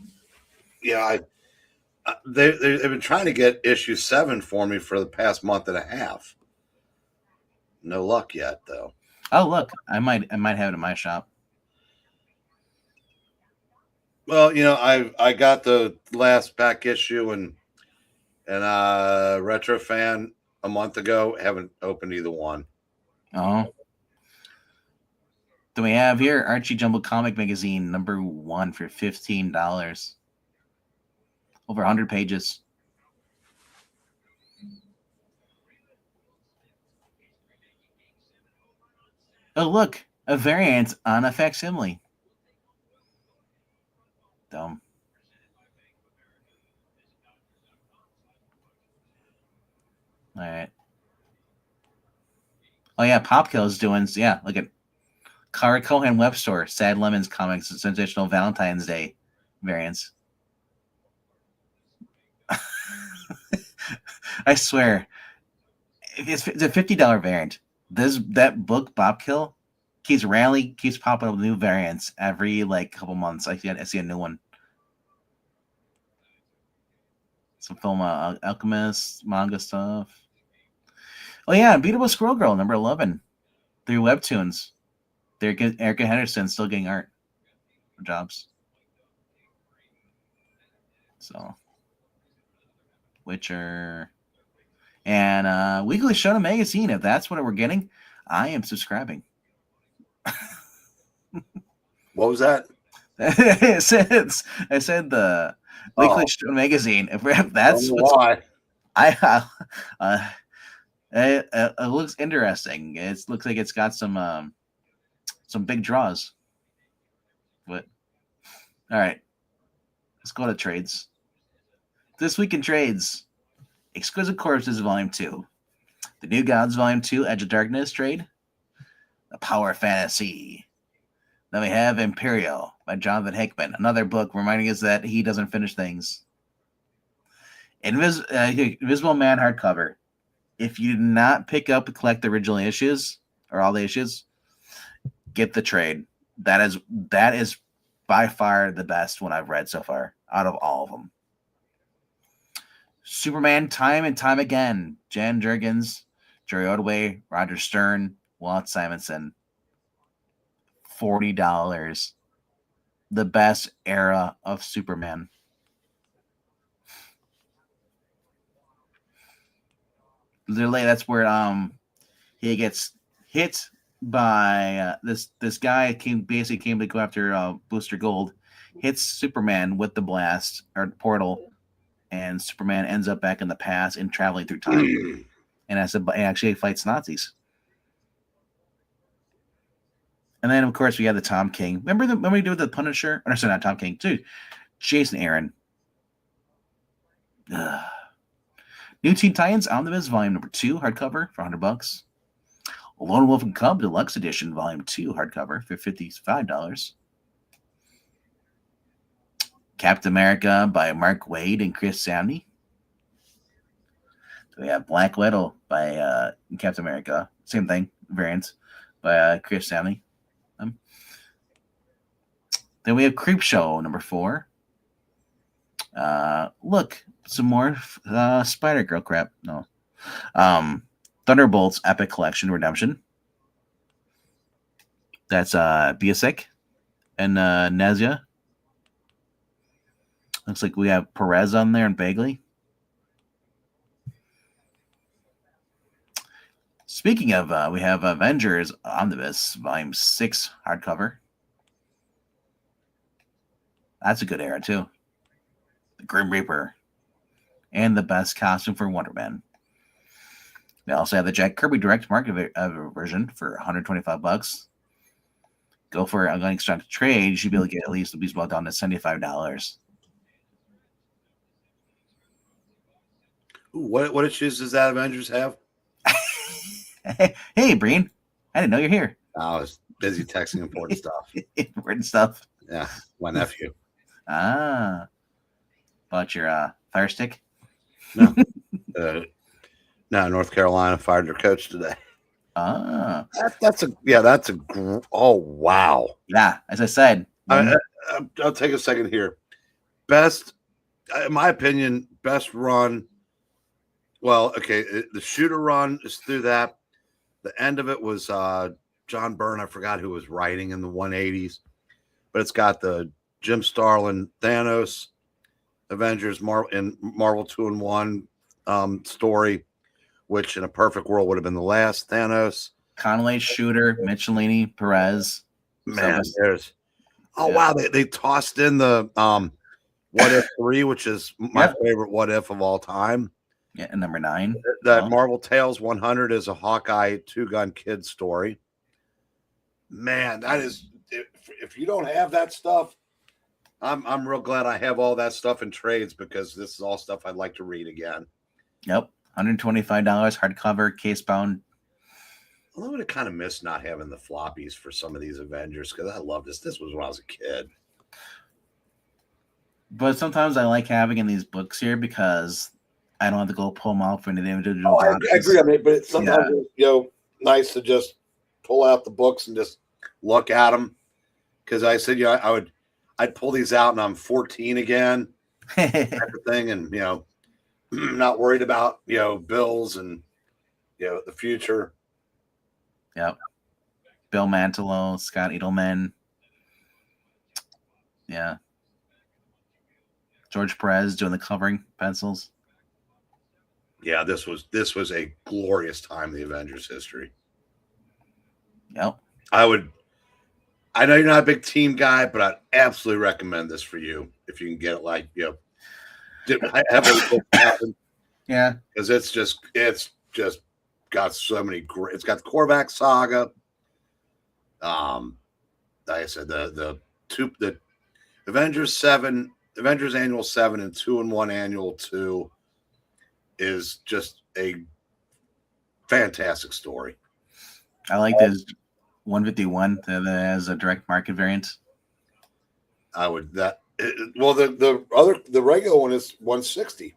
they've been trying to get issue 7 for me for the past month and a half. No luck yet, though. Oh, look, I might have it in my shop. Well, I got the last back issue and Retro Fan a month ago. Haven't opened either one. Oh. Then we have here Archie Jumbo Comic Magazine #1 for $15. Over 100 pages. Oh, look, a variant on a facsimile. Dumb. All right. Oh, yeah, Popkill's doing, yeah, look at Kara Cohen Web Store, Sad Lemons Comics, Sensational Valentine's Day variants. I swear, it's a $50 variant. That book, Bobkill, keeps popping up with new variants every couple months. I see a new one. Some film Alchemist manga stuff. Oh yeah, Beatable Squirrel Girl #11 through Webtoons. Erica Henderson still getting art for jobs. So Witcher and Weekly Shonen Magazine. If that's what we're getting, I am subscribing. What was that? I said the Weekly Shonen Magazine. If that's why. It looks interesting. It looks like it's got some big draws. But all right, let's go to trades. This week in trades, Exquisite Corpses Volume 2, The New Gods Volume 2, Edge of Darkness trade, The Power of Fantasy. Then we have Imperial by Jonathan Hickman, another book reminding us that he doesn't finish things. Invisible Man hardcover. If you did not pick up and collect the original issues or all the issues, get the trade. That is by far the best one I've read so far out of all of them. Superman, time and time again. Jan Jurgens, Jerry Ordway, Roger Stern, Walt Simonson. $40. The best era of Superman. Literally, that's where he gets hit by this guy came to go after Booster Gold, hits Superman with the blast or portal, and Superman ends up back in the past and traveling through time. And actually fights Nazis. And then, of course, we have the Tom King. Remember when we do the Punisher? Or, sorry, not Tom King, too. Jason Aaron. New Teen Titans Omnibus Volume 2 hardcover for $100. Lone Wolf and Cub Deluxe Edition Volume 2 hardcover for $55. Captain America by Mark Waid and Chris Samney. We have Black Widow by Captain America. Same thing, variants by Chris Samney. Then we have Creepshow #4. Look, some more Spider-Girl crap. No. Thunderbolts Epic Collection Redemption. That's Biasic and Nezia. Looks like we have Perez on there and Bagley. Speaking of, we have Avengers Omnibus Volume 6 hardcover. That's a good era, too. The Grim Reaper. And the best costume for Wonder Man. They also have the Jack Kirby direct market version for $125. Go for an unextracted trade. You should be able to get at least well down to $75. Ooh, what issues does that Avengers have? Hey, Breen. I didn't know you're here. I was busy texting important stuff. Important stuff. Yeah, my nephew. Ah. About your Fire Stick? No. No, North Carolina fired their coach today. Ah. That's a oh, wow. Yeah, as I said. I'll take a second here. Best, in my opinion, best run. Well, okay, the shooter run is through that. The end of it was John Byrne. I forgot who was writing in the 180s, but it's got the Jim Starlin Thanos Avengers Marvel 2-in-1 story, which in a perfect world would have been the last Thanos. Conway, Shooter, Michelini, Perez. Man, there's wow, they tossed in the What If 3, which is my favorite What If of all time. Yeah, and number 9. That Marvel Tales 100 is a Hawkeye 2-gun kid story. Man, that is, if you don't have that stuff, I'm real glad I have all that stuff in trades, because this is all stuff I'd like to read again. Yep, $125 hardcover, case bound. I would have kind of missed not having the floppies for some of these Avengers, because I love this. This was when I was a kid. But sometimes I like having in these books here because I don't have to go pull them out for the individual. I agree. I mean, but it's sometimes it's, nice to just pull out the books and just look at them. Because I said, I'd pull these out and I'm 14 again, type of thing, and not worried about bills and the future. Yep. Bill Mantlo, Scott Edelman. Yeah. George Perez doing the covering pencils. Yeah, this was a glorious time in the Avengers history. Yep. I know you're not a big team guy, but I'd absolutely recommend this for you if you can get it. Yeah, because it's just got so many great. It's got the Korvac saga. Like I said, the Avengers 7, Avengers Annual 7, and 2-in-1 Annual 2 is just a fantastic story. I like this 151 that has a direct market variant. I would the regular one is 160.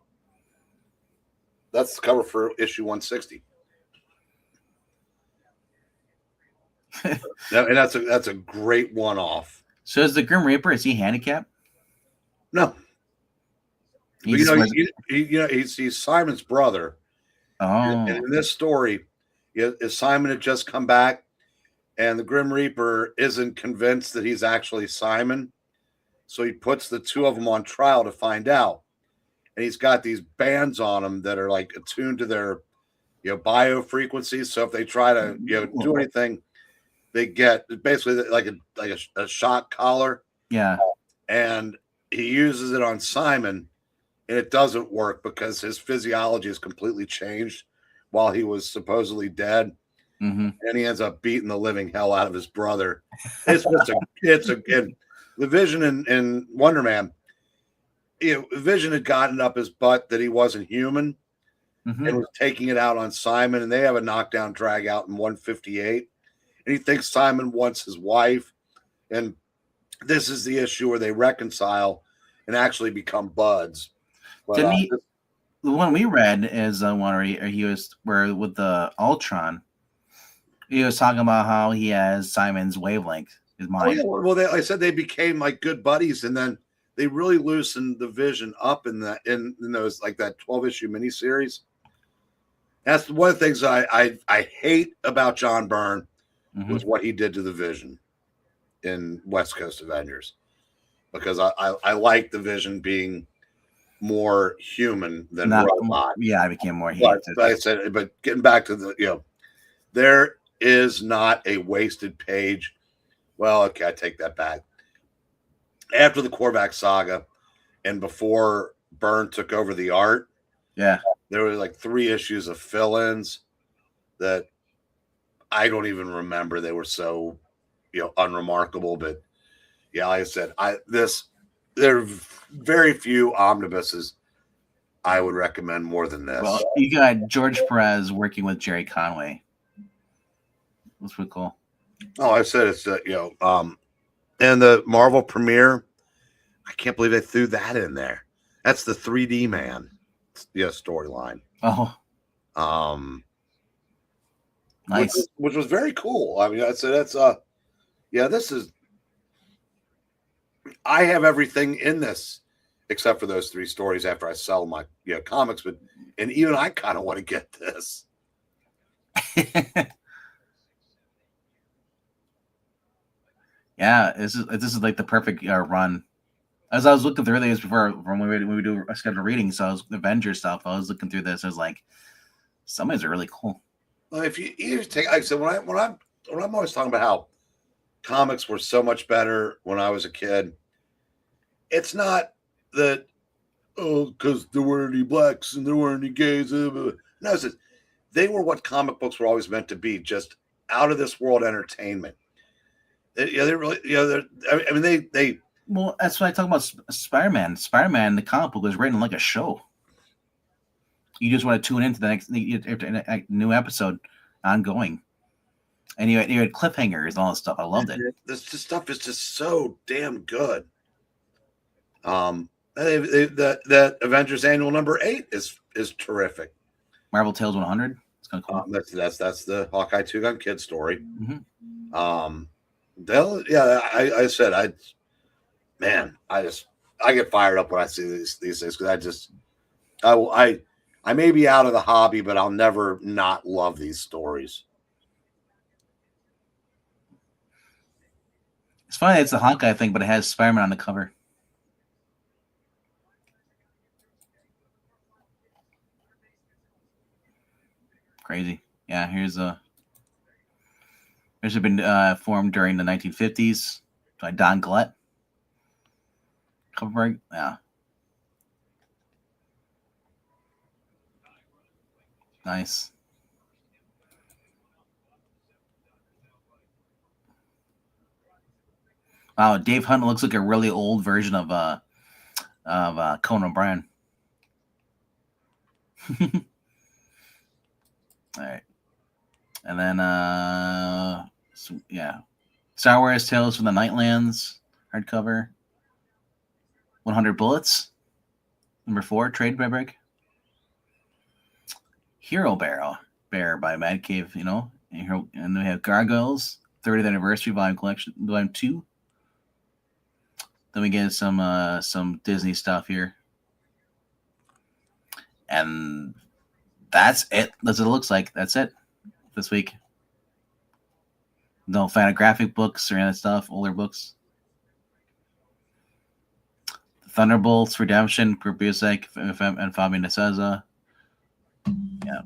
That's the cover for issue 160. And that's a great one-off. So is the Grim Reaper, is he handicapped? No. He's Simon's brother. Oh. And in this story, Simon had just come back, and the Grim Reaper isn't convinced that he's actually Simon. So he puts the two of them on trial to find out. And he's got these bands on them that are like attuned to their bio frequencies. So if they try to do anything, they get basically like a shock collar. Yeah. And he uses it on Simon, and it doesn't work because his physiology has completely changed while he was supposedly dead. Mm-hmm. And he ends up beating the living hell out of his brother. It's just and the Vision in Wonder Man, Vision had gotten up his butt that he wasn't human, and was taking it out on Simon, and they have a knockdown drag out in 158. And he thinks Simon wants his wife, and this is the issue where they reconcile and actually become buds. But, the one we read is one where with the Ultron, he was talking about how he has Simon's wavelength, his mind. Oh, yeah. Well, I said they became like good buddies, and then they really loosened the Vision up in those like that 12-issue miniseries. That's one of the things I hate about John Byrne was what he did to the Vision in West Coast Avengers, because I like the Vision being more human than robot. Yeah, I became more human. Like I said, but getting back to there is not a wasted page. Well, okay, I take that back. After the Korvac saga and before Byrne took over the art, there were like 3 issues of fill-ins. that I don't even remember. They were so, unremarkable. But yeah, like I said, there are very few omnibuses I would recommend more than this. Well, you got George Perez working with Jerry Conway. That's pretty cool. Oh, I said it's and the Marvel premiere. I can't believe they threw that in there. That's the 3D man, storyline. Oh, nice. Which was very cool. I mean, I said that's this is. I have everything in this except for those 3 stories after I sell my comics, and even I kind of want to get this. Yeah, this is like the perfect run. As I was looking through these before when we do a scheduled reading, so I was Avengers stuff. I was looking through this. I was like, some of these are really cool. Well, if you take, like I said, when I'm always talking about how comics were so much better when I was a kid, it's not that because there weren't any blacks and there weren't any gays. No, it's just, they were what comic books were always meant to be, just out of this world entertainment. They really, I mean, they. Well, that's what I talk about. Spider-Man. Spider-Man, the comic book was written like a show. You just want to tune into the next new episode, ongoing, and you had cliffhangers and all this stuff. I loved it. This stuff is just so damn good. That Avengers Annual number 8 is terrific. Marvel Tales 100. It's kind of cool. That's the Hawkeye 2-Gun Kid story. Mm-hmm. I said I get fired up when I see these things because I may be out of the hobby, but I'll never not love these stories. It's funny, it's a Hawkeye thing, but it has Spider-Man on the cover. Crazy. Yeah, here's been formed during the 1950s by Don Glett. Coverberg, yeah. Nice. Wow, Dave Hunt looks like a really old version of Conan O'Brien. All right. And then Star Wars Tales from the Nightlands hardcover. 100 Bullets. Number 4, trade by break. Hero Bear by Mad Cave, and we have Gargoyles, 30th Anniversary Volume 2. Then we get some Disney stuff here. And that's it. That's what it looks like. That's it this week. No Fantagraphic books or any of that stuff, older books. Thunderbolts, Redemption, Prabusek, and Fabian Nicieza. Yeah.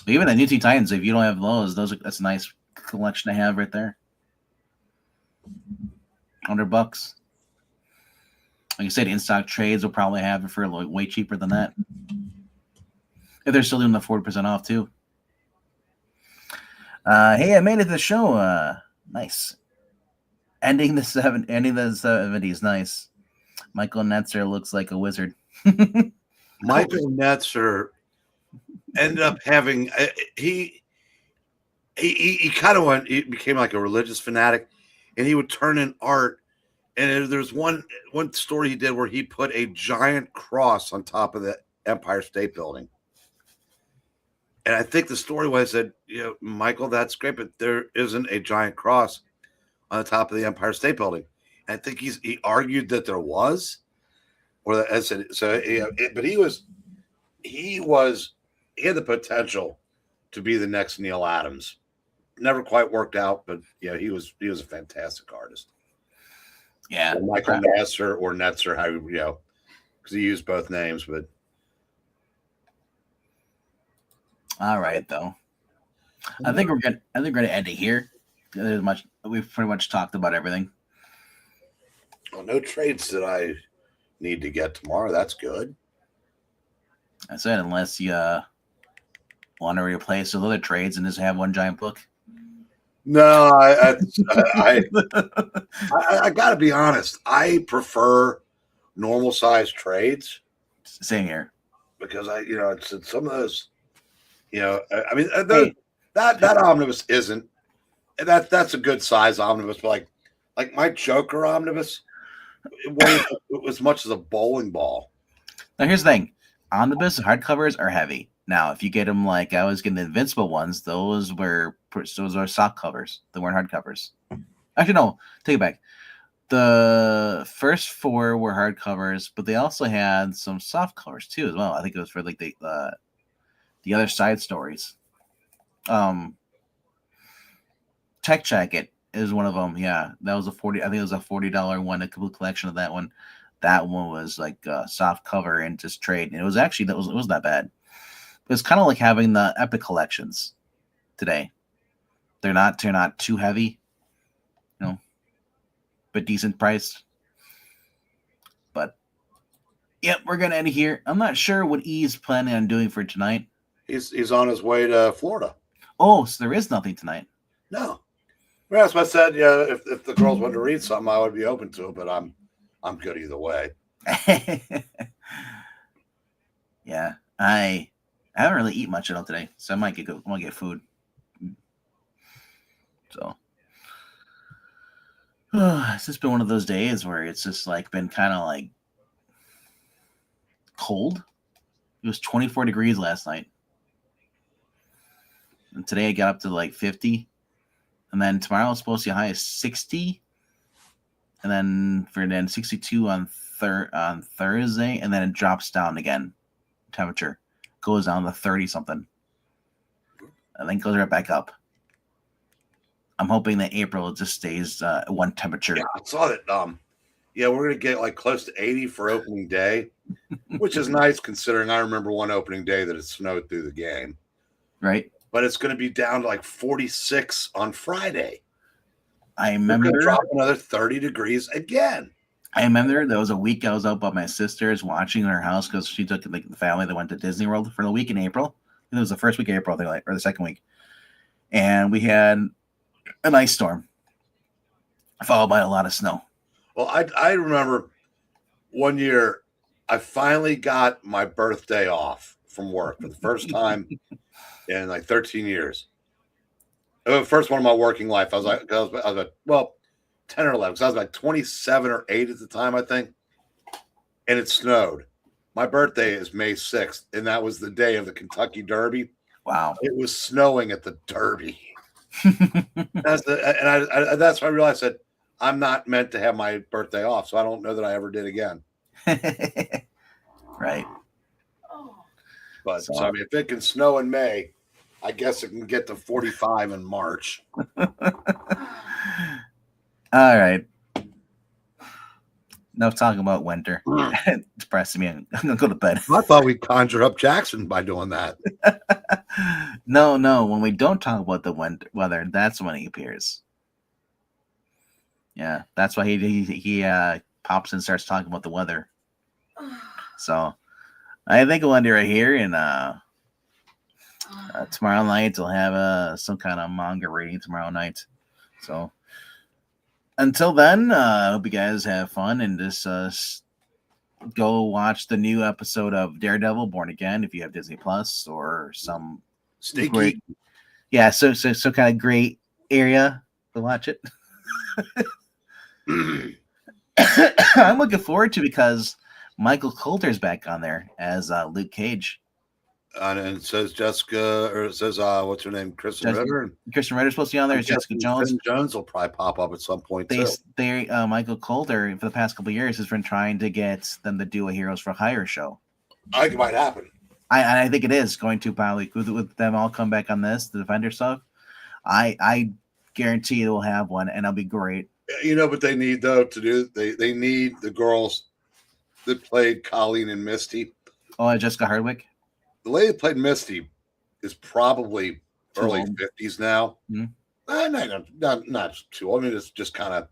But even the New Teen Titans, if you don't have that's a nice collection to have right there. $100. Like I said, in stock trades will probably have it for like way cheaper than that. If they're still doing the 40% off too. Hey, I made it to the show. Nice. Ending the 70s, nice. Michael Netzer looks like a wizard. Michael Netzer ended up having he kind of became like a religious fanatic, and he would turn in art. And there's one story he did where he put a giant cross on top of the Empire State Building. And I think the story was that, Michael, that's great, but there isn't a giant cross on the top of the Empire State Building. And I think he argued that there was, or that I said so. But he had the potential to be the next Neil Adams. Never quite worked out, but he was a fantastic artist. Yeah, Michael Netzer or Netzer, how because he used both names, but. All right, though. I think we're gonna end it here. We've pretty much talked about everything. Well, no trades that I need to get tomorrow. That's good. I said unless you Want to replace those other trades and just have one giant book? No, I got to be honest. I prefer normal size trades Same here. because it's some of those, I mean, Hey. that omnibus isn't that's a good size omnibus, but like my Joker omnibus, it weighs as much as a bowling ball. Now here's the thing: omnibus hardcovers are heavy. Now, if you get them like I was getting the Invincible ones, those are soft covers. They weren't hardcovers. Actually, no, take it back. The first 4 were hardcovers, but they also had some soft covers too, as well. I think it was for like the other side stories. Tech Jacket is one of them. Yeah, that was a 40. I think it was a $40 one. A complete collection of that one. That one was like a soft cover and just trade. And it was actually it was that bad. It's kind of like having the Epic collections today. They're not too heavy, but decent priced. But yep, we're gonna end here. I'm not sure what E's planning on doing for tonight. He's on his way to Florida. Oh, so there is nothing tonight. No. Well, that's what I said. Yeah, if the girls wanted to read something, I would be open to it, but I'm good either way. Yeah, I haven't really eaten much at all today, so I might get food. So it's just been one of those days where it's just like been kind of like cold. It was 24 degrees last night, and today I got up to like 50, and then tomorrow it's supposed to be a high of 60, and then 62 on Thursday, and then it drops down again. Temperature goes down to 30 something, and then goes right back up. I'm hoping that April just stays one temperature. Yeah, I saw that. We're gonna get like close to 80 for opening day, which is nice considering I remember one opening day that it snowed through the game. Right. But it's going to be down to like 46 on Friday. I remember drop another 30 degrees again. I remember there was a week I was out by my sister's watching her house because she took the family that went to Disney World for the week in April. It was the first week of April, I think, or the second week. And we had an ice storm followed by a lot of snow. Well, I remember one year I finally got my birthday off from work for the first time in like 13 years. The first one of my working life. I was like 10 or 11. So I was like 27 or 8 at the time, I think. And it snowed. My birthday is May 6th, and that was the day of the Kentucky Derby. Wow. It was snowing at the Derby. That's when I realized that I'm not meant to have my birthday off, so I don't know that I ever did again. Right. But so I mean, if it can snow in May, I guess it can get to 45 in March. All right. Enough talking about winter. It's depressing me. I'm gonna go to bed. I thought we'd conjure up Jackson by doing that. No. When we don't talk about the weather, that's when he appears. Yeah, that's why he pops and starts talking about the weather. So I think we'll end it right here, and tomorrow night we'll have some kind of manga reading tomorrow night. So until then, I hope you guys have fun and just go watch the new episode of Daredevil Born Again if you have Disney Plus or some Sneaky. Yeah, so kind of great area to watch it. I'm looking forward to because Michael Coulter's back on there as Luke Cage. And it says Jessica, or it says, what's her name? Kristen Ritter. Kristen Ritter's supposed to be on there. It's Jessica Jones. Kristen Jones will probably pop up at some point. Michael Coulter, for the past couple of years, has been trying to get them to do a Heroes for Hire show. I think it might happen. I think it is going to probably with them all come back on this, the Defender stuff. I guarantee it will have one, and it'll be great. You know what they need though to do? They need the girls that played Colleen and Misty. Oh, Jessica Hardwick. The lady that played Misty is probably early 50s now. Mm-hmm. Not too old. I mean, it's just kind of,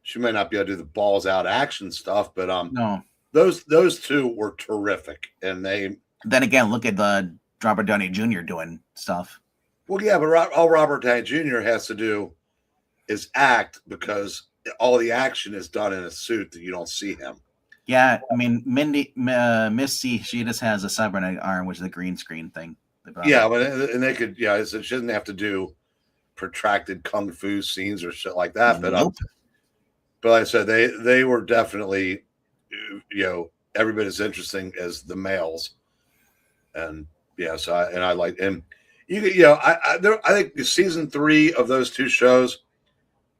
she may not be able to do the balls out action stuff, but no, those two were terrific, and they. Then again, look at the Robert Downey Jr. doing stuff. Well, yeah, but all Robert Downey Jr. has to do is act because all the action is done in a suit that you don't see him. Yeah, I mean, Misty, she just has a cybernetic arm, which is a green screen thing. Yeah, but and they could, so she doesn't have to do protracted kung fu scenes or shit like that. But Nope. but like I said, they were definitely, every bit as interesting as the males, and so I like and I think season 3 of those 2 shows,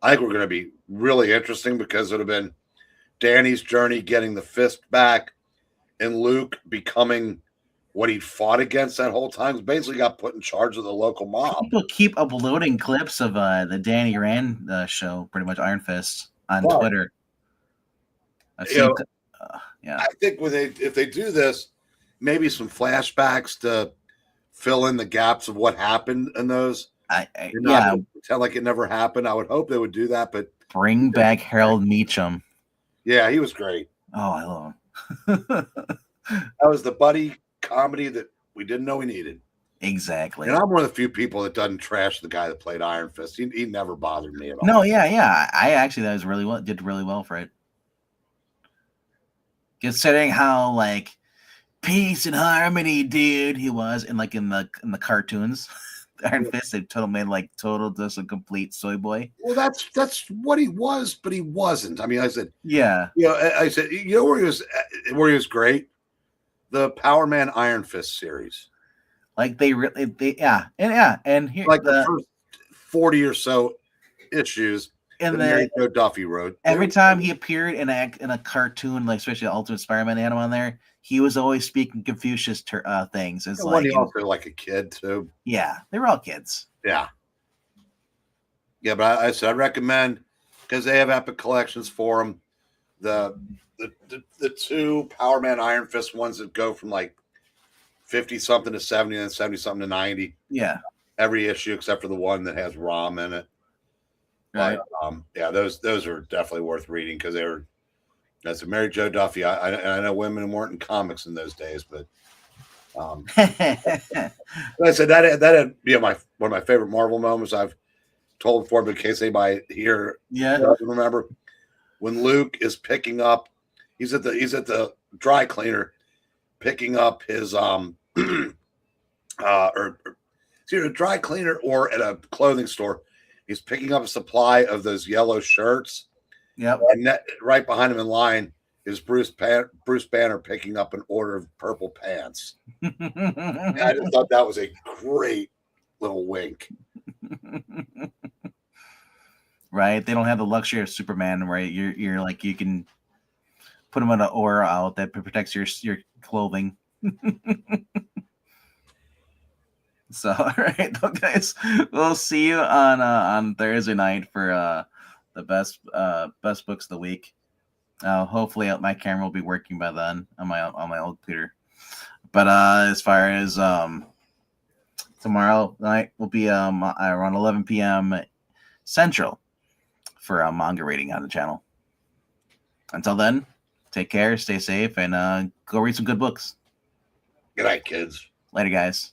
I think we're going to be really interesting because it would have been Danny's journey getting the fist back, and Luke becoming what he fought against that whole time. Basically got put in charge of the local mob. People keep uploading clips of the Danny Rand show, pretty much Iron Fist, on Twitter. I've seen, I think if they do this, maybe some flashbacks to fill in the gaps of what happened in those. Pretend like it never happened. I would hope they would do that, but bring back Harold Meacham. Yeah, he was great. Oh, I love him. That was the buddy comedy that we didn't know we needed. Exactly. And I'm one of the few people that doesn't trash the guy that played Iron Fist. He never bothered me at all. No, yeah. I actually did really well for it. Considering how like peace and harmony, dude, he was in the cartoons. Iron Fist, they total just a complete soy boy. Well, that's what he was, but he wasn't. I mean, I said, I said, where he was great? The Power Man Iron Fist series. Like and here like the first 40 or so issues. And Mary Jo Duffy wrote. Every time he appeared in a cartoon, like especially Ultimate Spider-Man, they had him on there. He was always speaking Confucius things. It's he also like a kid too. Yeah, they were all kids. Yeah, but I said I recommend because they have epic collections for them. The 2 Power Man Iron Fist ones that go from like 50 something to 70 and 70 something to 90. Yeah, every issue except for the one that has Rom in it. Right. But, those are definitely worth reading because that's a Mary Jo Duffy. I know women weren't in comics in those days, but I said that had one of my favorite Marvel moments. I've told before, but in case anybody here doesn't remember, when Luke is picking up, he's at the dry cleaner picking up his or it's either a dry cleaner or at a clothing store. He's picking up a supply of those yellow shirts. Yep. And right behind him in line is Bruce Banner picking up an order of purple pants. I just thought that was a great little wink. Right? They don't have the luxury of Superman, right? You're like you can put him on an aura out that protects your clothing. So, all right, guys, we'll see you on Thursday night for the best books of the week. Hopefully, my camera will be working by then on my old computer. But as far as tomorrow night, will be around 11 p.m. Central for manga reading on the channel. Until then, take care, stay safe, and go read some good books. Good night, kids. Later, guys.